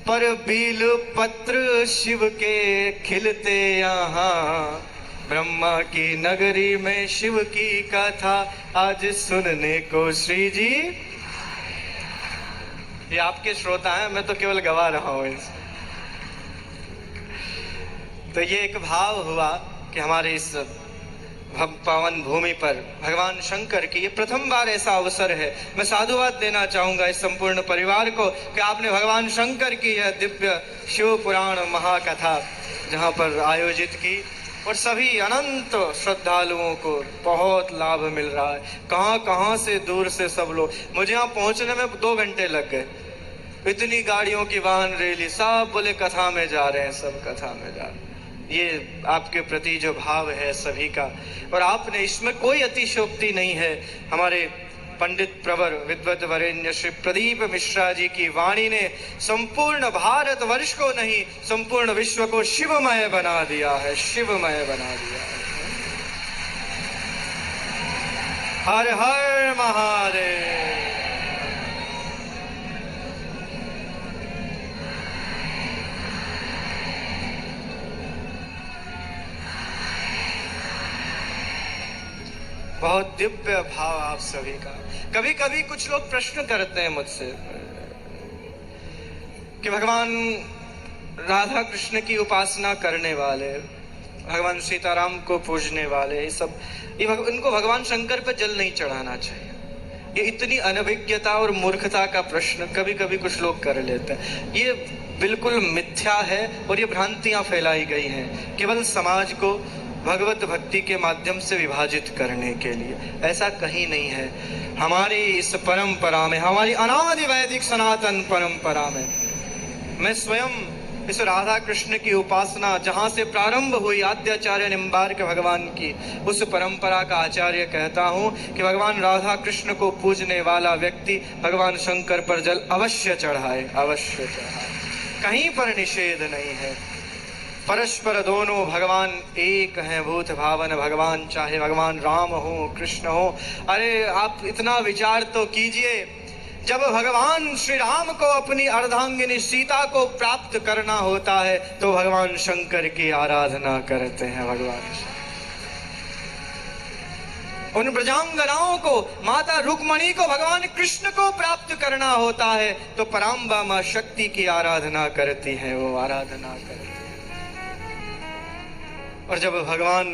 पर बील पत्र शिव के खिलते यहाँ। ब्रह्मा की नगरी में शिव की कथा आज सुनने को श्री जी। ये आपके श्रोता हैं, मैं तो केवल गवा रहा हूं। तो ये एक भाव हुआ कि हमारे इस पावन भूमि पर भगवान शंकर की ये प्रथम बार ऐसा अवसर है। मैं साधुवाद देना चाहूंगा इस संपूर्ण परिवार को कि आपने भगवान शंकर की यह दिव्य शिव पुराण महाकथा जहां पर आयोजित की और सभी अनंत श्रद्धालुओं को बहुत लाभ मिल रहा है। कहां कहां से दूर से सब लोग, मुझे यहाँ पहुंचने में 2 घंटे लग गए, इतनी गाड़ियों की वाहन रैली, सब बोले कथा में जा रहे हैं, सब कथा में जा रहे हैं। ये आपके प्रति जो भाव है सभी का, और आपने इसमें कोई अतिशयोक्ति नहीं है। हमारे पंडित प्रवर विद्वत वरेण्य श्री प्रदीप मिश्रा जी की वाणी ने संपूर्ण भारत वर्ष को नहीं, संपूर्ण विश्व को शिवमय बना दिया है, शिवमय बना दिया है। हर हर महादेव। बहुत दिव्य भाव आप सभी का। कभी कभी कुछ लोग प्रश्न करते हैं मुझसे कि भगवान राधा कृष्ण की उपासना करने वाले भगवान सीताराम को पूजने वाले इनको भगवान शंकर पर जल नहीं चढ़ाना चाहिए। ये इतनी अनभिज्ञता और मूर्खता का प्रश्न कभी कभी कुछ लोग कर लेते हैं। ये बिल्कुल मिथ्या है और ये भ्रांतियां फैलाई गई हैं केवल समाज को भगवत भक्ति के माध्यम से विभाजित करने के लिए। ऐसा कहीं नहीं है। हमारी इस परंपरा में, हमारी अनादि वैदिक सनातन परंपरा में, मैं स्वयं इस राधा कृष्ण की उपासना जहां से प्रारंभ हुई आद्याचार्य निम्बार्क भगवान की, उस परंपरा का आचार्य कहता हूं कि भगवान राधा कृष्ण को पूजने वाला व्यक्ति भगवान शंकर पर जल अवश्य चढ़ाए, अवश्य चढ़ाए। कहीं पर निषेध नहीं है। परस्पर दोनों भगवान एक हैं, भूत भावन भगवान, चाहे भगवान राम हो कृष्ण हो। अरे आप इतना विचार तो कीजिए, जब भगवान श्री राम को अपनी अर्धांगिनी सीता को प्राप्त करना होता है तो भगवान शंकर की आराधना करते हैं। भगवान उन ब्रजांगनाओं को, माता रुक्मणी को भगवान कृष्ण को प्राप्त करना होता है तो पराम्बा मां शक्ति की आराधना करती है, वो आराधना करती है। और जब भगवान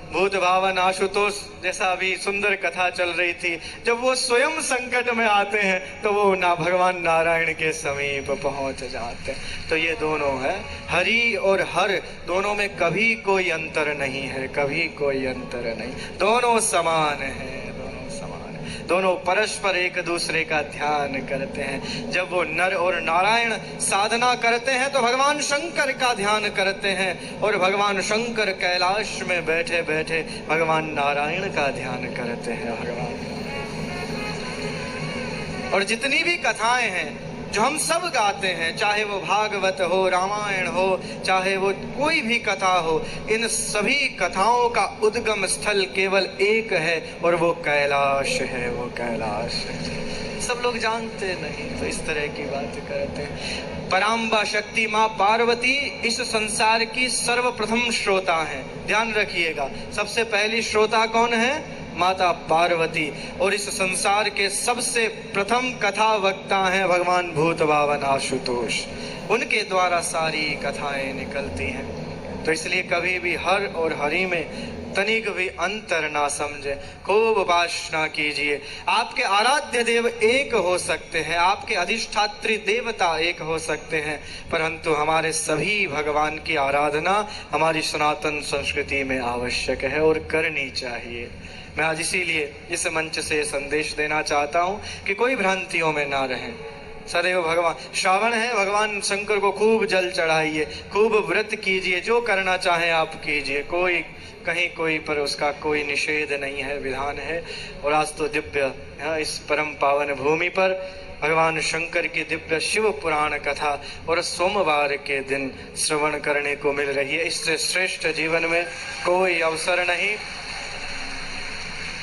भूत भावन आशुतोष, जैसा अभी सुंदर कथा चल रही थी, जब वो स्वयं संकट में आते हैं तो वो ना भगवान नारायण के समीप पहुंच जाते हैं। तो ये दोनों है, हरि और हर, दोनों में कभी कोई अंतर नहीं है, कभी कोई अंतर नहीं। दोनों समान है, दोनों समान है। दोनों परस्पर एक दूसरे का ध्यान करते हैं। जब वो नर और नारायण साधना करते हैं तो भगवान शंकर का ध्यान करते हैं, और भगवान शंकर कैलाश में बैठे बैठे भगवान नारायण का ध्यान करते हैं। भगवान और जितनी भी कथाएं हैं जो हम सब गाते हैं, चाहे वो भागवत हो, रामायण हो, चाहे वो कोई भी कथा हो, इन सभी कथाओं का उद्गम स्थल केवल एक है और वो कैलाश है, वो कैलाश है। सब लोग जानते नहीं तो इस तरह की बात करते हैं। पराम्बा शक्ति माँ पार्वती इस संसार की सर्वप्रथम श्रोता है। ध्यान रखिएगा, सबसे पहली श्रोता कौन है? माता पार्वती। और इस संसार के सबसे प्रथम कथा वक्ता हैं भगवान भूत भावन आशुतोष। उनके द्वारा सारी कथाएं निकलती हैं। तो इसलिए कभी भी हर और हरि में तनिक भी अंतर ना समझे, खूब उपासना कीजिए। आपके आराध्य देव एक हो सकते हैं, आपके अधिष्ठात्री देवता एक हो सकते हैं, परंतु हमारे सभी भगवान की आराधना हमारी सनातन संस्कृति में आवश्यक है और करनी चाहिए। मैं आज इसीलिए इस मंच से संदेश देना चाहता हूं कि कोई भ्रांतियों में ना रहें। सदैव भगवान, श्रावण है, भगवान शंकर को खूब जल चढ़ाइए, खूब व्रत कीजिए, जो करना चाहें आप कीजिए। कोई कहीं कोई पर उसका कोई निषेध नहीं है, विधान है। और आज तो दिव्य इस परम पावन भूमि पर भगवान शंकर की दिव्य शिव पुराण कथा और सोमवार के दिन श्रवण करने को मिल रही है। इससे श्रेष्ठ जीवन में कोई अवसर नहीं।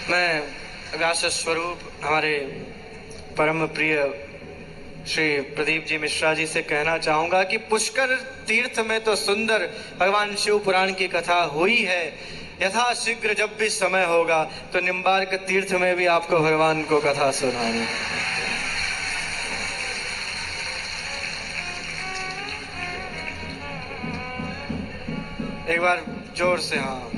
मैं व्यास स्वरूप हमारे परम प्रिय श्री प्रदीप जी मिश्रा जी से कहना चाहूंगा कि पुष्कर तीर्थ में तो सुंदर भगवान शिव पुराण की कथा हुई है। यथा शीघ्र जब भी समय होगा तो निम्बार्क तीर्थ में भी आपको भगवान को कथा सुनानी। एक बार जोर से हाँ,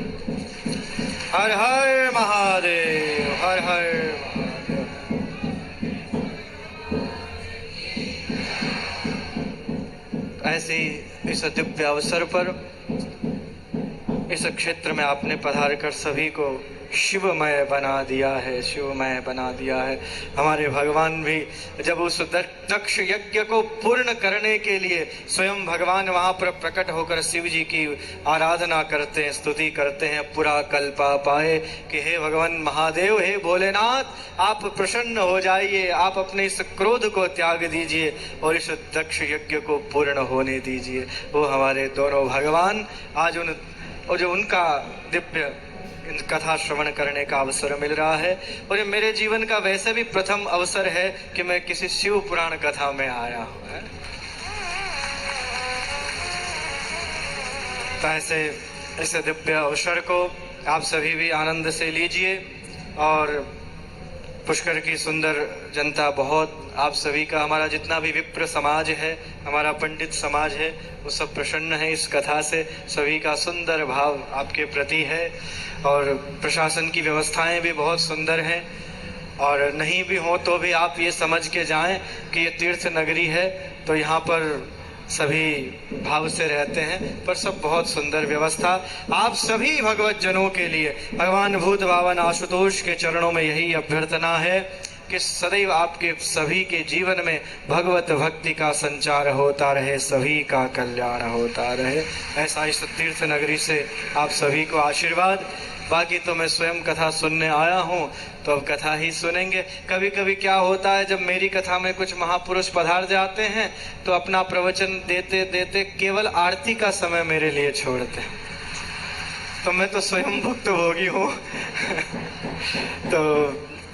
हर हर महादेव, हर हर महादेव। ऐसे ही इस दिव्य अवसर पर इस क्षेत्र में आपने पधार कर सभी को शिवमय बना दिया है, शिवमय बना दिया है। हमारे भगवान भी जब उस दक्ष यज्ञ को पूर्ण करने के लिए स्वयं भगवान वहां पर प्रकट होकर शिव जी की आराधना करते हैं, स्तुति करते हैं, पूरा कल्पा पाए कि हे भगवान महादेव, हे भोलेनाथ, आप प्रसन्न हो जाइए, आप अपने इस क्रोध को त्याग दीजिए और इस दक्ष यज्ञ को पूर्ण होने दीजिए। वो हमारे दोनों भगवान आज जो उनका दिव्य कथा श्रवण करने का अवसर मिल रहा है। और ये मेरे जीवन का वैसे भी प्रथम अवसर है कि मैं किसी शिव पुराण कथा में आया हूं। तो ऐसे इस दिव्य अवसर को आप सभी भी आनंद से लीजिए और पुष्कर की सुंदर जनता, बहुत आप सभी का, हमारा जितना भी विप्र समाज है, हमारा पंडित समाज है, वो सब प्रसन्न है इस कथा से। सभी का सुंदर भाव आपके प्रति है और प्रशासन की व्यवस्थाएं भी बहुत सुंदर हैं। और नहीं भी हो तो भी आप ये समझ के जाएं कि ये तीर्थ नगरी है, तो यहाँ पर सभी भाव से रहते हैं, पर सब बहुत सुंदर व्यवस्था। आप सभी भगवत जनों के लिए भगवान भूत भावन आशुतोष के चरणों में यही अभ्यर्थना है कि सदैव आपके सभी के जीवन में भगवत भक्ति का संचार होता रहे, सभी का कल्याण होता रहे। ऐसा इस तीर्थ नगरी से आप सभी को आशीर्वाद। बाकी तो मैं स्वयं कथा सुनने आया हूँ, तो अब कथा ही सुनेंगे। कभी कभी क्या होता है, जब मेरी कथा में कुछ महापुरुष पधार जाते हैं तो अपना प्रवचन देते देते केवल आरती का समय मेरे लिए छोड़ते हैं, तो मैं तो स्वयं भुक्तभोगी हूँ तो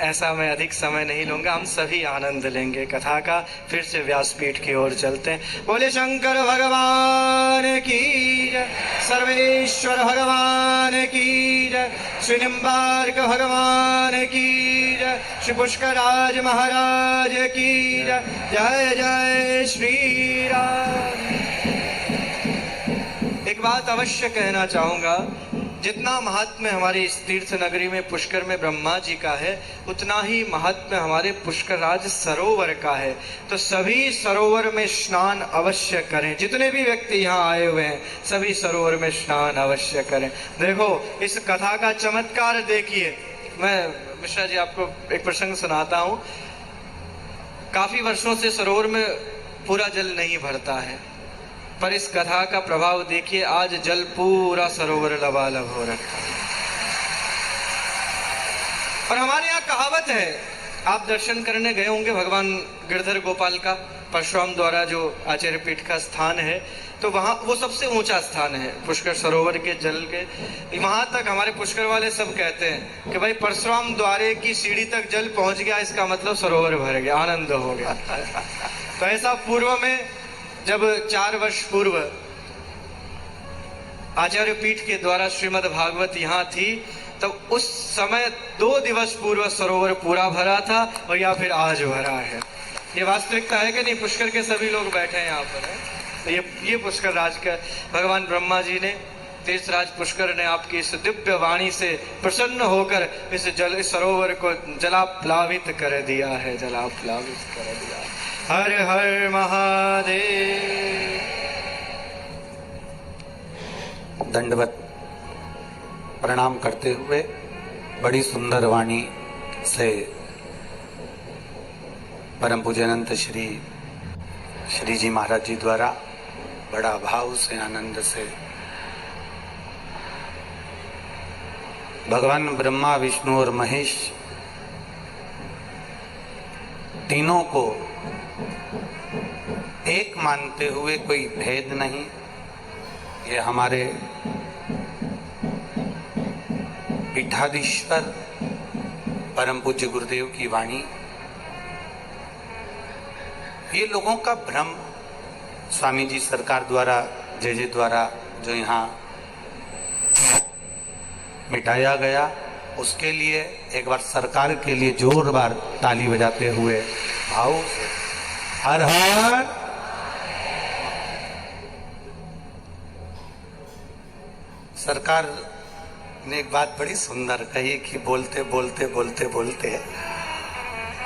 ऐसा मैं अधिक समय नहीं लूंगा, हम सभी आनंद लेंगे कथा का। फिर से व्यासपीठ की ओर चलते हैं। बोले शंकर भगवान की जय, सर्वेश्वर भगवान की जय, श्री निम्बार्क भगवान की जय, श्री पुष्कराज महाराज की जय। जय जय श्री राम। एक बात अवश्य कहना चाहूंगा, जितना महात्म्य हमारी इस तीर्थ नगरी में पुष्कर में ब्रह्मा जी का है, उतना ही महात्म्य हमारे पुष्कराज सरोवर का है। तो सभी सरोवर में स्नान अवश्य करें। जितने भी व्यक्ति यहाँ आए हुए हैं, सभी सरोवर में स्नान अवश्य करें। देखो इस कथा का चमत्कार देखिए। मैं मिश्रा जी आपको एक प्रसंग सुनाता हूँ। काफी वर्षों से सरोवर में पूरा जल नहीं भरता है, पर इस कथा का प्रभाव देखिए, आज जल पूरा सरोवर लबालब हो रखा है। और हमारे यहाँ कहावत है, आप दर्शन करने गए होंगे भगवान गिरधर गोपाल का परशुराम द्वारा जो आचार्य पीठ का स्थान है, तो वहाँ वो सबसे ऊंचा स्थान है पुष्कर सरोवर के जल के। वहां तक हमारे पुष्कर वाले सब कहते हैं कि भाई परशुराम द्वारे की सीढ़ी तक जल पहुंच गया, इसका मतलब सरोवर भर गया, आनंद हो गया। तो ऐसा पूर्व में जब 4 वर्ष पूर्व आचार्य पीठ के द्वारा श्रीमद् भागवत यहाँ थी, तब उस समय 2 दिवस पूर्व सरोवर पूरा भरा था, और या फिर आज भरा है। ये वास्तविकता है कि नहीं? पुष्कर के सभी लोग बैठे हैं यहाँ पर, है? तो ये पुष्कर राज का भगवान ब्रह्मा जी ने, तीर्थराज पुष्कर ने आपकी इस दिव्य वाणी से प्रसन्न होकर इस सरोवर को जलाप्लावित कर दिया है, जलाप्लावित कर दिया है। हर हर महादेव। दंडवत प्रणाम करते हुए बड़ी सुंदर वाणी से परम पूज्यनंत श्री जी महाराज जी द्वारा बड़ा भाव से, आनंद से भगवान ब्रह्मा, विष्णु और महेश तीनों को एक मानते हुए कोई भेद नहीं। ये हमारे पीठाधीश्वर परम पूज्य गुरुदेव की वाणी। ये लोगों का भ्रम स्वामी जी सरकार द्वारा, जय जय द्वारा जो यहाँ मिटाया गया, उसके लिए एक बार सरकार के लिए जोरदार ताली बजाते हुए भाव से हर हर। सरकार ने एक बात बड़ी सुंदर कही कि बोलते बोलते बोलते बोलते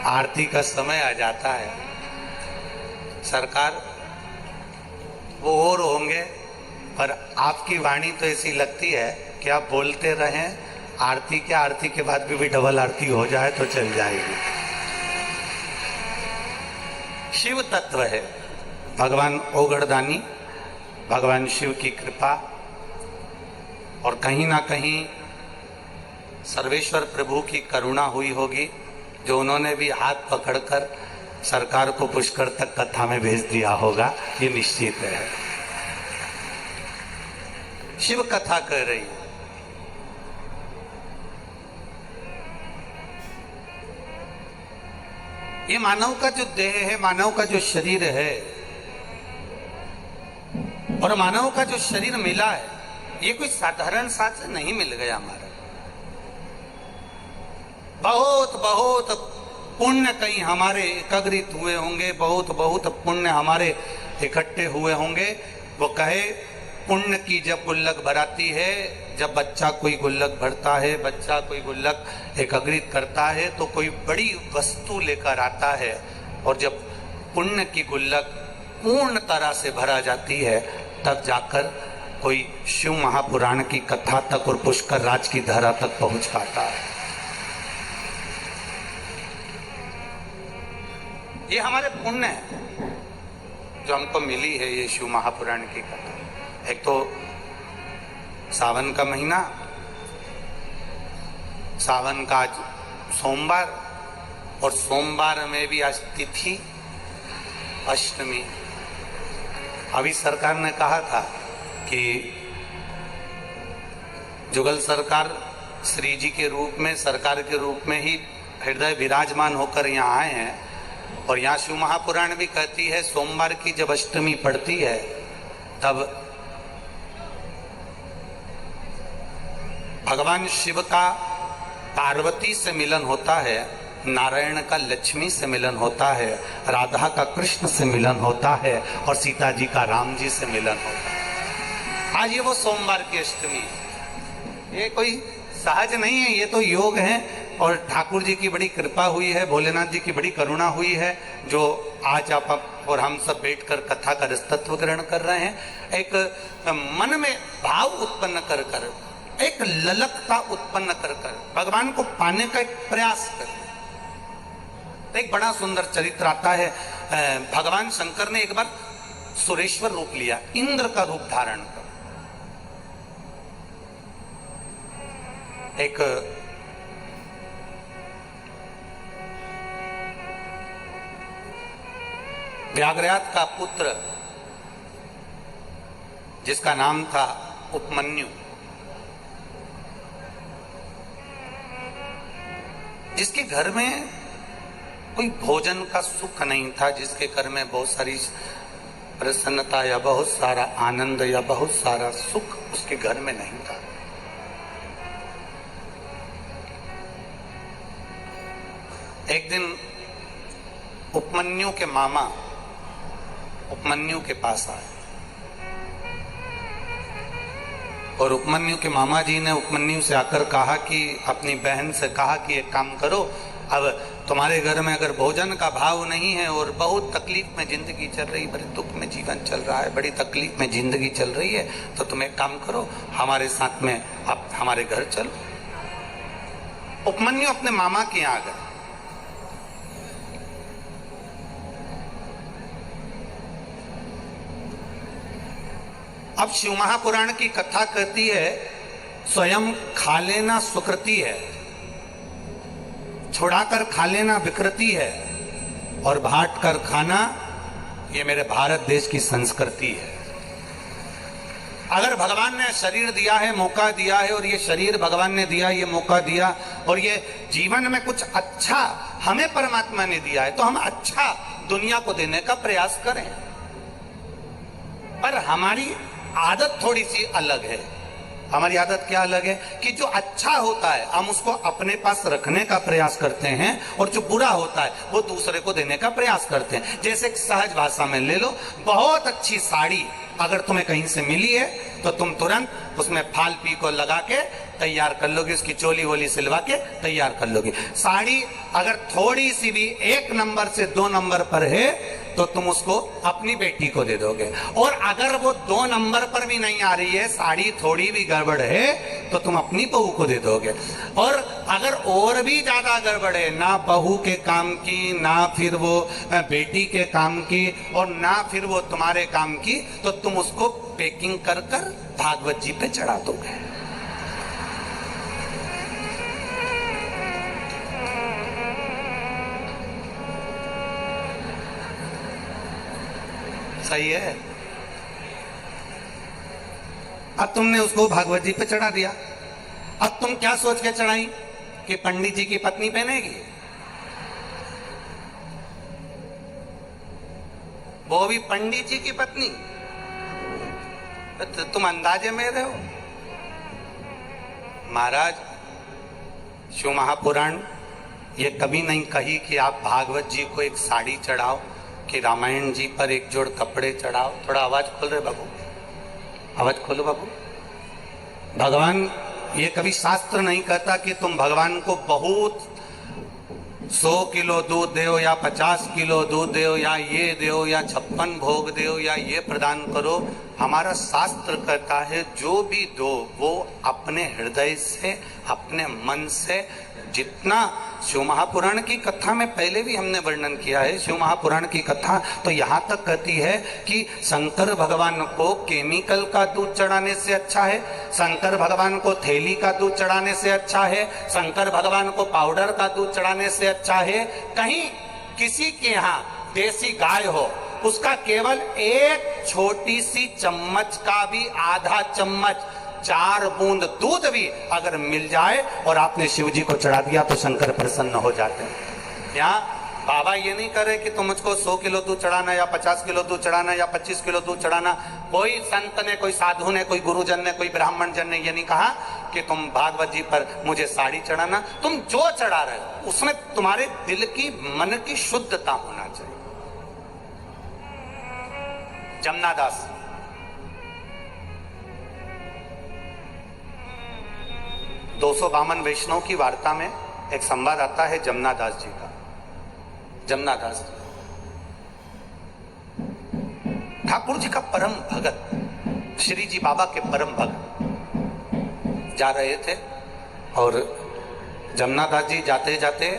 आरती का समय आ जाता है। सरकार वो और होंगे, पर आपकी वाणी तो ऐसी लगती है कि आप बोलते रहें, आरती के बाद भी डबल आरती हो जाए तो चल जाएगी। शिव तत्व है, भगवान ओगड़दानी, भगवान शिव की कृपा, और कहीं ना कहीं सर्वेश्वर प्रभु की करुणा हुई होगी, जो उन्होंने भी हाथ पकड़कर सरकार को पुष्कर तक कथा में भेज दिया होगा, ये निश्चित है। शिव कथा कह रही है। ये मानव का जो देह है, मानव का जो शरीर है, और मानव का जो शरीर मिला है, ये कोई साधारण साथ से नहीं मिल गया हमारा। बहुत बहुत पुण्य कहीं हमारे एकत्रित हुए होंगे, बहुत बहुत पुण्य हमारे इकट्ठे हुए होंगे। वो कहे पुण्य की जब गुल्लक भराती है, जब बच्चा कोई गुल्लक भरता है, बच्चा कोई गुल्लक एकत्रित करता है तो कोई बड़ी वस्तु लेकर आता है, और जब पुण्य की गुल्लक पूर्ण तरह से भरा जाती है तब जाकर कोई शिव महापुराण की कथा तक और पुष्कर राज की धरा तक पहुंच पाता है। ये हमारे पुण्य है जो हमको मिली है, ये शिव महापुराण की कथा। एक तो सावन का महीना, सावन का आज सोमवार, और सोमवार में भी आज तिथि अष्टमी। अभी सरकार ने कहा था कि जुगल सरकार श्री जी के रूप में, सरकार के रूप में ही हृदय विराजमान होकर यहाँ आए हैं, और यहाँ शिव महापुराण भी कहती है सोमवार की जब अष्टमी पड़ती है तब भगवान शिव का पार्वती से मिलन होता है, नारायण का लक्ष्मी से मिलन होता है, राधा का कृष्ण से मिलन होता है, और सीता जी का राम जी से मिलन होता है। आज ये वो सोमवार की अष्टमी है। ये कोई सहज नहीं है, ये तो योग है, और ठाकुर जी की बड़ी कृपा हुई है, भोलेनाथ जी की बड़ी करुणा हुई है, जो आज आप और हम सब बैठकर कथा का रसतत्व ग्रहण कर रहे हैं। एक मन में भाव उत्पन्न कर कर, एक ललकता उत्पन्न कर कर भगवान को पाने का एक प्रयास कर। एक बड़ा सुंदर चरित्र आता है, भगवान शंकर ने एक बार सुरेश्वर रूप लिया, इंद्र का रूप धारण कर। एक व्याघ्रयात का पुत्र जिसका नाम था उपमन्यु, जिसके घर में कोई भोजन का सुख नहीं था, जिसके घर में बहुत सारी प्रसन्नता या बहुत सारा आनंद या बहुत सारा सुख उसके घर में नहीं था। एक दिन उपमन्यु के मामा उपमन्यु के पास आए, और उपमन्यु के मामा जी ने उपमन्यु से आकर कहा कि अपनी बहन से कहा कि एक काम करो, अब तुम्हारे घर में अगर भोजन का भाव नहीं है और बहुत तकलीफ में जिंदगी चल रही, बड़े दुख में जीवन चल रहा है, बड़ी तकलीफ में जिंदगी चल रही है, तो तुम एक काम करो, हमारे साथ में आप हमारे घर चलो। उपमन्यु अपने मामा के यहाँ गए। अब शिव महापुराण की कथा कहती है स्वयं खा लेना सुकृति है, छुड़ाकर खा लेना विकृति है, और बांट कर खाना ये मेरे भारत देश की संस्कृति है। अगर भगवान ने शरीर दिया है, मौका दिया है, और ये शरीर भगवान ने दिया, ये मौका दिया, और ये जीवन में कुछ अच्छा हमें परमात्मा ने दिया है, तो हम अच्छा दुनिया को देने का प्रयास करें। पर हमारी आदत थोड़ी सी अलग है। हमारी आदत क्या अलग है कि जो अच्छा होता है हम उसको अपने पास रखने का प्रयास करते हैं, और जो बुरा होता है वो दूसरे को देने का प्रयास करते हैं। जैसे सहज भाषा में ले लो, बहुत अच्छी साड़ी अगर तुम्हें कहीं से मिली है तो तुम तुरंत उसमें फाल पी को लगा के तैयार कर लोगे, उसकी चोली वोली सिलवा के तैयार कर लोगे। साड़ी अगर थोड़ी सी भी 1 नंबर से 2 नंबर पर है तो तुम उसको अपनी बेटी को दे दोगे, और अगर वो 2 नंबर पर भी नहीं आ रही है, साड़ी थोड़ी भी गड़बड़ है, तो तुम अपनी बहू को दे दोगे। और अगर और भी ज्यादा गड़बड़ है, ना बहू के काम की, ना फिर वो बेटी के काम की, और ना फिर वो तुम्हारे काम की, तो तुम उसको पैकिंग कर कर भागवत जी पे चढ़ा दोगे। सही है। अब तुमने उसको भागवत जी पे चढ़ा दिया। अब तुम क्या सोच के चढ़ाई कि पंडित जी की पत्नी पहनेगी, वो भी पंडित जी की पत्नी, तो तुम अंदाजे में रहे हो। महाराज शिव महापुराण ये कभी नहीं कही कि आप भागवत जी को एक साड़ी चढ़ाओ, कि रामायण जी पर एक जोड़ कपड़े चढ़ाओ। थोड़ा आवाज खोल रहे बाबू, आवाज खोलो बाबू। भगवान, ये कभी शास्त्र नहीं कहता कि तुम भगवान को बहुत 100 किलो दूध दो या 50 किलो दूध दो या ये दो या 56 भोग दो या ये प्रदान करो। हमारा शास्त्र कहता है जो भी दो वो अपने हृदय से, अपने मन से, जितना शिव महापुराण की कथा में पहले भी हमने वर्णन किया है। शिव महापुराण की कथा तो यहाँ तक कहती है कि शंकर भगवान को केमिकल का दूध चढ़ाने से अच्छा है, शंकर भगवान को थैली का दूध चढ़ाने से अच्छा है, शंकर भगवान को पाउडर का दूध चढ़ाने से अच्छा है। कहीं किसी के यहाँ देसी गाय हो, उसका केवल एक छोटी सी चम्मच का भी आधा चम्मच, 4 बूंद दूध भी अगर मिल जाए और आपने शिव जी को चढ़ा दिया तो शंकर प्रसन्न हो जाते हैं। यहाँ बाबा ये नहीं कह रहे कि तुम मुझको 100 किलो दूध चढ़ाना या 50 किलो दूध चढ़ाना या 25 किलो दूध चढ़ाना। कोई संत ने, कोई साधु ने, कोई गुरुजन ने, कोई ब्राह्मण जन ने ये नहीं कहा कि तुम भागवत जी पर मुझे साड़ी चढ़ाना। तुम जो चढ़ा रहे हो उसमें तुम्हारे दिल की, मन की शुद्धता होना चाहिए। जमनादास, दो 252 वैष्णव की वार्ता में एक संवाद आता है जमनादास जी का। जमनादास ठाकुर जी का परम भगत, श्री जी बाबा के परम भगत जा रहे थे और जमनादास जी जाते जाते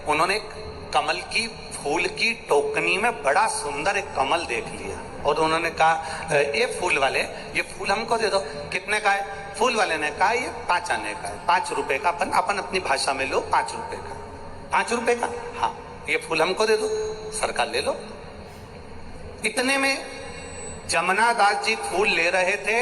उन्होंने एक कमल की फूल की टोकनी में बड़ा सुंदर एक कमल देख लिया और उन्होंने कहा, ये फूल वाले, ये फूल हमको दे दो। कितने का है? फूल वाले ने कहा, ये 5 आने का है, 5 रुपए का। अपन अपनी भाषा में लो, 5 रुपए का। 5 रुपए का? हाँ, ये फूल हमको दे दो, सरकार ले लो। इतने में जमनादास जी फूल ले रहे थे।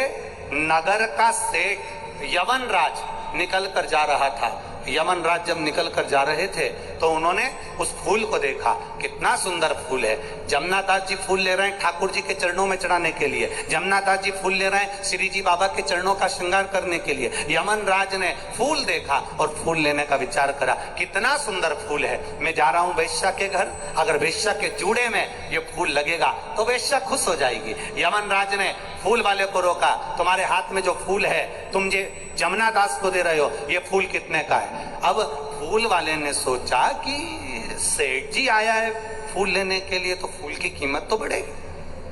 नगर का सेठ यवन राज निकल कर जा रहा था। यमन राज जब निकल कर जा रहे थे तो उन्होंने उस फूल को देखा, कितना सुंदर फूल है। जमनादास जी फूल ले रहे हैं ठाकुर जी के चरणों में चढ़ाने के लिए, जमनादास जी फूल ले रहे हैं श्री जी बाबा के चरणों का श्रृंगार करने के लिए। यमन राज ने फूल देखा और फूल लेने का विचार करा, कितना सुंदर फूल है, मैं जा रहा हूं वेश्या के घर, अगर वेश्या के जूड़े में ये फूल लगेगा तो वेश्या खुश हो जाएगी। यमन राज ने फूल वाले को रोका, तुम्हारे हाथ में जो फूल है तुम ये जमनादास को दे रहे हो, ये फूल कितने का है? अब फूल वाले ने सोचा कि सेठ जी आया है फूल लेने के लिए तो फूल की कीमत तो बढ़ेगी।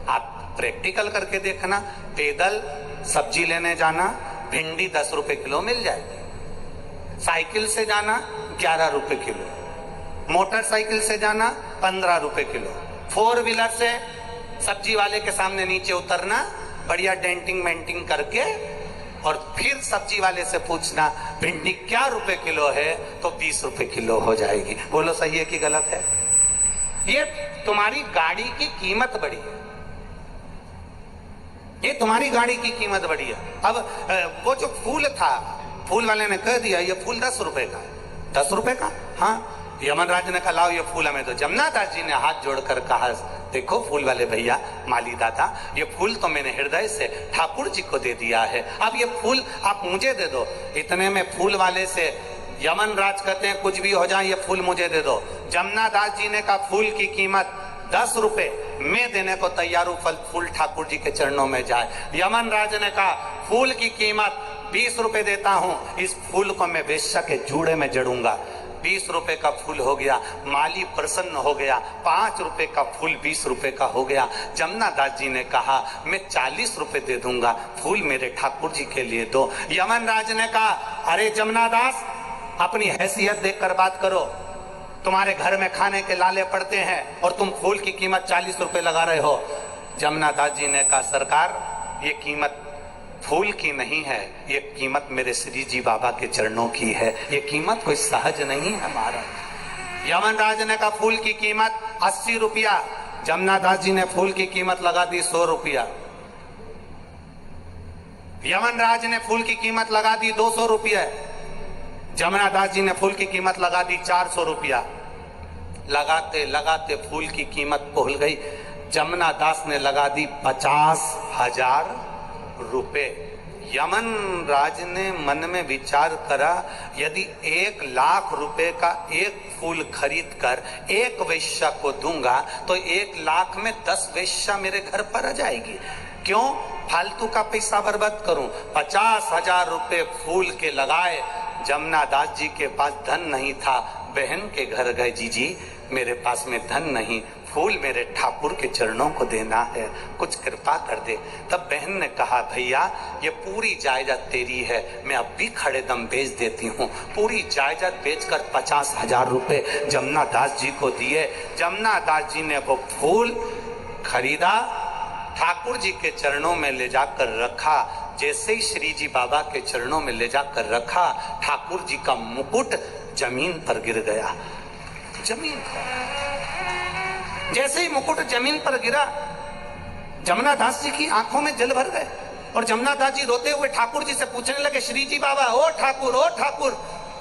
आप प्रैक्टिकल करके देखना, पैदल सब्जी लेने जाना, भिंडी 10 रुपए किलो मिल जाएगी, साइकिल से जाना 11 रुपए किलो, मोटरसाइकिल से जाना 15 रुपए किलो, 4 व्हीलर से सब्जी वाले के सामने नीचे उतरना, बढ़िया डेंटिंग मेंटिंग करके और फिर सब्जी वाले से पूछना भिंडी क्या रुपए किलो है, तो 20 रुपए किलो हो जाएगी। बोलो सही है कि गलत है? ये तुम्हारी गाड़ी की कीमत बढ़ी है, ये तुम्हारी गाड़ी की कीमत बढ़ी है। अब वो जो फूल था, फूल वाले ने कह दिया ये फूल 10 रुपए का। 10 रुपए का? हाँ। यमनराज ने कहा लाओ ये फूल हमें दो। जमनादास जी ने हाथ जोड़कर कहा, देखो फूल वाले भैया, माली दादा, ये फूल तो मैंने हृदय से ठाकुर जी को दे दिया है, अब ये फूल आप मुझे दे दो। इतने में फूल वाले से यमनराज कहते हैं कुछ भी हो जाए ये फूल मुझे दे दो। जमनादास जी ने कहा फूल की कीमत 10 रुपए, मैं देने को तैयार हूं, फूल ठाकुर जी के चरणों में जाए। यमनराज ने कहा फूल की कीमत 20 रुपए देता हूं, इस फूल को मैं वेश्या के जूड़े में जड़ूंगा। 20 रुपए का फूल हो गया, माली प्रसन्न हो गया। 5 रुपए का फूल 20 रुपए का हो गया। जमनादास जी ने कहा मैं 40 रुपए दे दूंगा, फूल मेरे ठाकुर जी के लिए दो। यमनराज ने कहा अरे जमनादास, अपनी हैसियत देखकर बात करो, तुम्हारे घर में खाने के लाले पड़ते हैं और तुम फूल की कीमत 40 रुपए लगा रहे हो। जमनादास जी ने कहा सरकार, ये कीमत फूल की नहीं है, ये कीमत मेरे श्री जी बाबा के चरणों की है, ये कीमत कोई सहज नहीं है महाराज। यमनराज ने कहा फूल की कीमत 80 रुपया। जमनादास जी ने फूल की कीमत लगा दी 100 रुपया। यमनराज ने फूल की कीमत लगा दी 200 रुपया। जमनादास जी ने फूल की कीमत लगा दी 400 रुपया। लगाते लगाते फूल की कीमत पहुंच गई, जमनादास ने लगा दी 50,000 रुपए। यमन राज ने मन में विचार करा, यदि 1,00,000 रुपए का एक फूल खरीद कर एक वेश्या को दूंगा तो 1,00,000 में 10 वेश्या मेरे घर पर आ जाएगी। क्यों फालतू का पैसा बर्बाद करूं? 50,000 रुपए फूल के लगाए। जमुना दास जी के पास धन नहीं था, बहन के घर गए, जीजी मेरे पास में धन नहीं, फूल मेरे ठाकुर के चरणों को देना है, कुछ कृपा कर दे। तब बहन ने कहा, भैया ये पूरी जायदाद तेरी है, मैं अब भी खड़े दम बेच देती हूँ। पूरी जायदाद बेचकर 50,000 रुपए जमुना दास जी को दिए। जमुना दास जी ने वो फूल खरीदा, ठाकुर जी के चरणों में ले जाकर रखा। जैसे ही श्री जी बाबा के चरणों में ले जाकर रखा, ठाकुर जी का मुकुट जमीन पर गिर गया। जमीन जैसे ही मुकुट जमीन पर गिरा, जमुना दास जी की आंखों में जल भर गए और जमुना दास जी रोते हुए ठाकुर जी से पूछने लगे, श्री जी बाबा, ओ ठाकुर,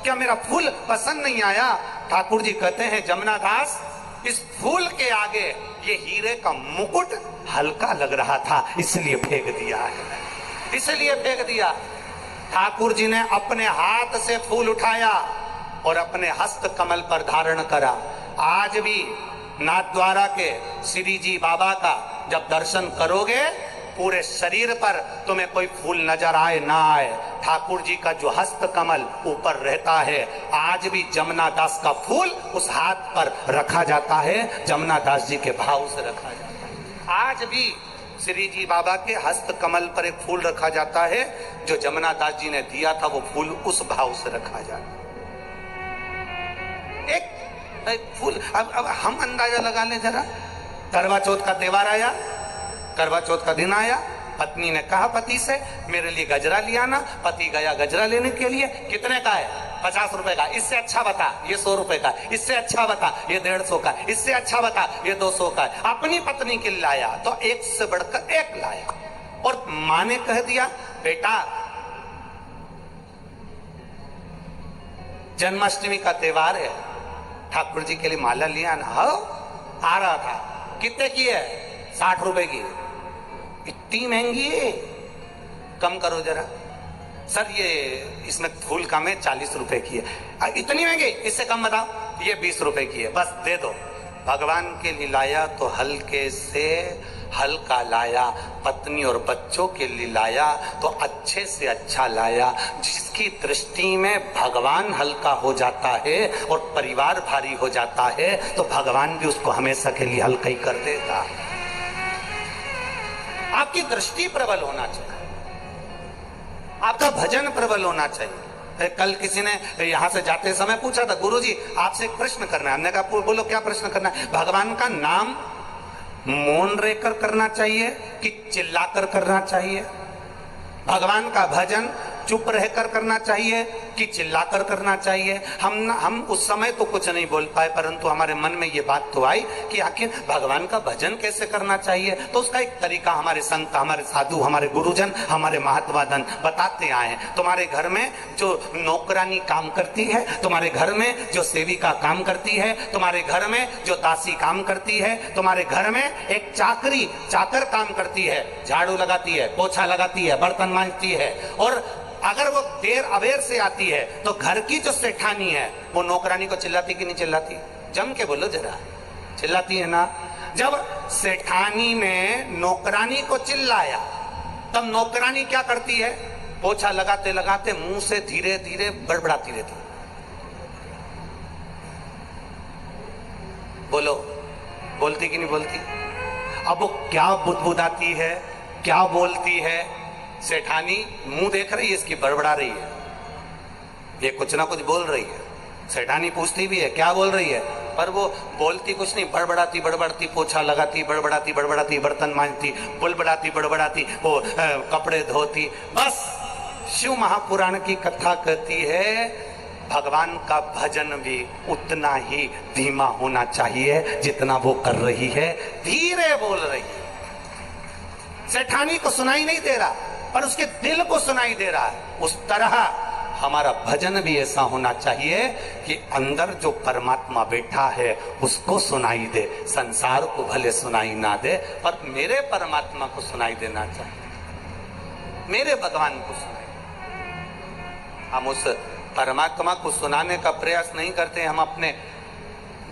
क्या मेरा फूल पसंद नहीं आया? ठाकुर जी कहते हैं, जमुना दास, इस फूल के आगे ये हीरे का मुकुट हल्का लग रहा था, इसलिए फेंक दिया है, इसलिए फेंक दिया। ठाकुर जी ने अपने हाथ से फूल उठाया और अपने हस्त कमल पर धारण करा। आज भी नाथद्वारा के श्री जी बाबा का जब दर्शन करोगे, पूरे शरीर पर तुम्हें कोई फूल नजर आए ना आए, ठाकुर जी का जो हस्त कमल ऊपर रहता है, आज भी जमुना दास का फूल उस हाथ पर रखा जाता है, जमुना दास जी के भाव से रखा जाता है। आज भी श्री जी बाबा के हस्त कमल पर एक फूल रखा जाता है, जो जमुना दास जी ने दिया था, वो फूल उस भाव से रखा जाता है। एक फूल, अब हम अंदाजा लगा ले जरा। करवा चौथ का त्योहार आया, करवा चौथ का दिन आया, पत्नी ने कहा पति से, मेरे लिए गजरा लिया ना। पति गया गजरा लेने के लिए, कितने का है? 50 रुपए का। इससे अच्छा बता, ये 100 रुपए का। इससे अच्छा बता, ये 150 का। इससे अच्छा बता, ये 200 का। अपनी पत्नी के लिए लाया तो एक से बढ़कर एक लाया, और मां ने कह दिया, बेटा जन्माष्टमी का त्योहार है, ठाकुर जी के लिए माला लिया ना। हो आ रहा था, कितने की है? 60 रुपए की। इतनी महंगी है, कम करो जरा। सर ये इसमें फूल कम है, 40 रुपए की है। इतनी महंगी, इससे कम बताओ। ये 20 रुपए की है, बस दे दो। भगवान के लिए लाया तो हल्के से हल्का लाया, पत्नी और बच्चों के लिए लाया तो अच्छे से अच्छा लाया। जिसकी दृष्टि में भगवान हल्का हो जाता है और परिवार भारी हो जाता है, तो भगवान भी उसको हमेशा के लिए हल्का ही कर देता है। आपकी दृष्टि प्रबल होना चाहिए, आपका भजन प्रबल होना चाहिए। कल किसी ने यहां से जाते समय पूछा था, गुरुजी आपसे एक प्रश्न करना है। हमने कहा बोलो क्या प्रश्न करना है? भगवान का नाम मौन रहकर करना चाहिए कि चिल्लाकर करना चाहिए? भगवान का भजन चुप रहकर करना चाहिए कि चिल्लाकर करना चाहिए? हम उस समय तो कुछ नहीं बोल पाए, परंतु हमारे मन में ये बात तो आई कि आखिर भगवान का भजन कैसे करना चाहिए। तो उसका एक तरीका हमारे संत, हमारे साधु, हमारे गुरुजन, हमारे महात्मादन बताते आए हैं। तुम्हारे घर में जो नौकरानी काम करती है, तुम्हारे घर में जो सेविका काम करती है, तुम्हारे घर में जो दासी काम करती है, तुम्हारे घर में एक चाकर काम करती है, झाड़ू लगाती है, पोछा लगाती है, बर्तन मांजती है, और अगर वो देर अबेर से आती है तो घर की जो सेठानी है वो नौकरानी को चिल्लाती कि नहीं चिल्लाती? जम के बोलो जरा, चिल्लाती है ना? जब सेठानी ने नौकरानी को चिल्लाया, तब नौकरानी क्या करती है? पोछा लगाते लगाते मुंह से धीरे धीरे बड़बड़ाती रहती। बोलो, बोलती कि नहीं बोलती? अब वो क्या बुदबुदाती है, क्या बोलती है? सेठानी मुंह देख रही है, इसकी बड़बड़ा रही है, ये कुछ ना कुछ बोल रही है। सेठानी पूछती भी है क्या बोल रही है, पर वो बोलती कुछ नहीं, बड़बड़ाती, पोछा लगाती, बड़बड़ाती, बर्तन मांजती, बड़बड़ाती, वो कपड़े धोती। बस शिव महापुराण की कथा कहती है, भगवान का भजन भी उतना ही धीमा होना चाहिए जितना वो कर रही है, धीरे बोल रही है। सेठानी को सुनाई नहीं दे रहा, पर उसके दिल को सुनाई दे रहा है। उस तरह हमारा भजन भी ऐसा होना चाहिए कि अंदर जो परमात्मा बैठा है उसको सुनाई दे, संसार को भले सुनाई ना दे, पर मेरे परमात्मा को सुनाई देना चाहिए। मेरे भगवान को सुनाए। हम उस परमात्मा को सुनाने का प्रयास नहीं करते, हम अपने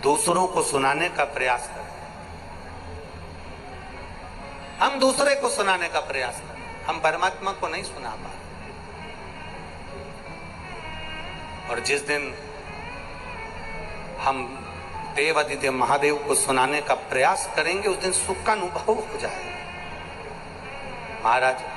दूसरों को सुनाने का प्रयास करते। हम दूसरे को सुनाने का प्रयास करते, हम परमात्मा को नहीं सुना पाते। और जिस दिन हम देवादिदेव महादेव को सुनाने का प्रयास करेंगे, उस दिन सुख का अनुभव हो जाएगा। महाराज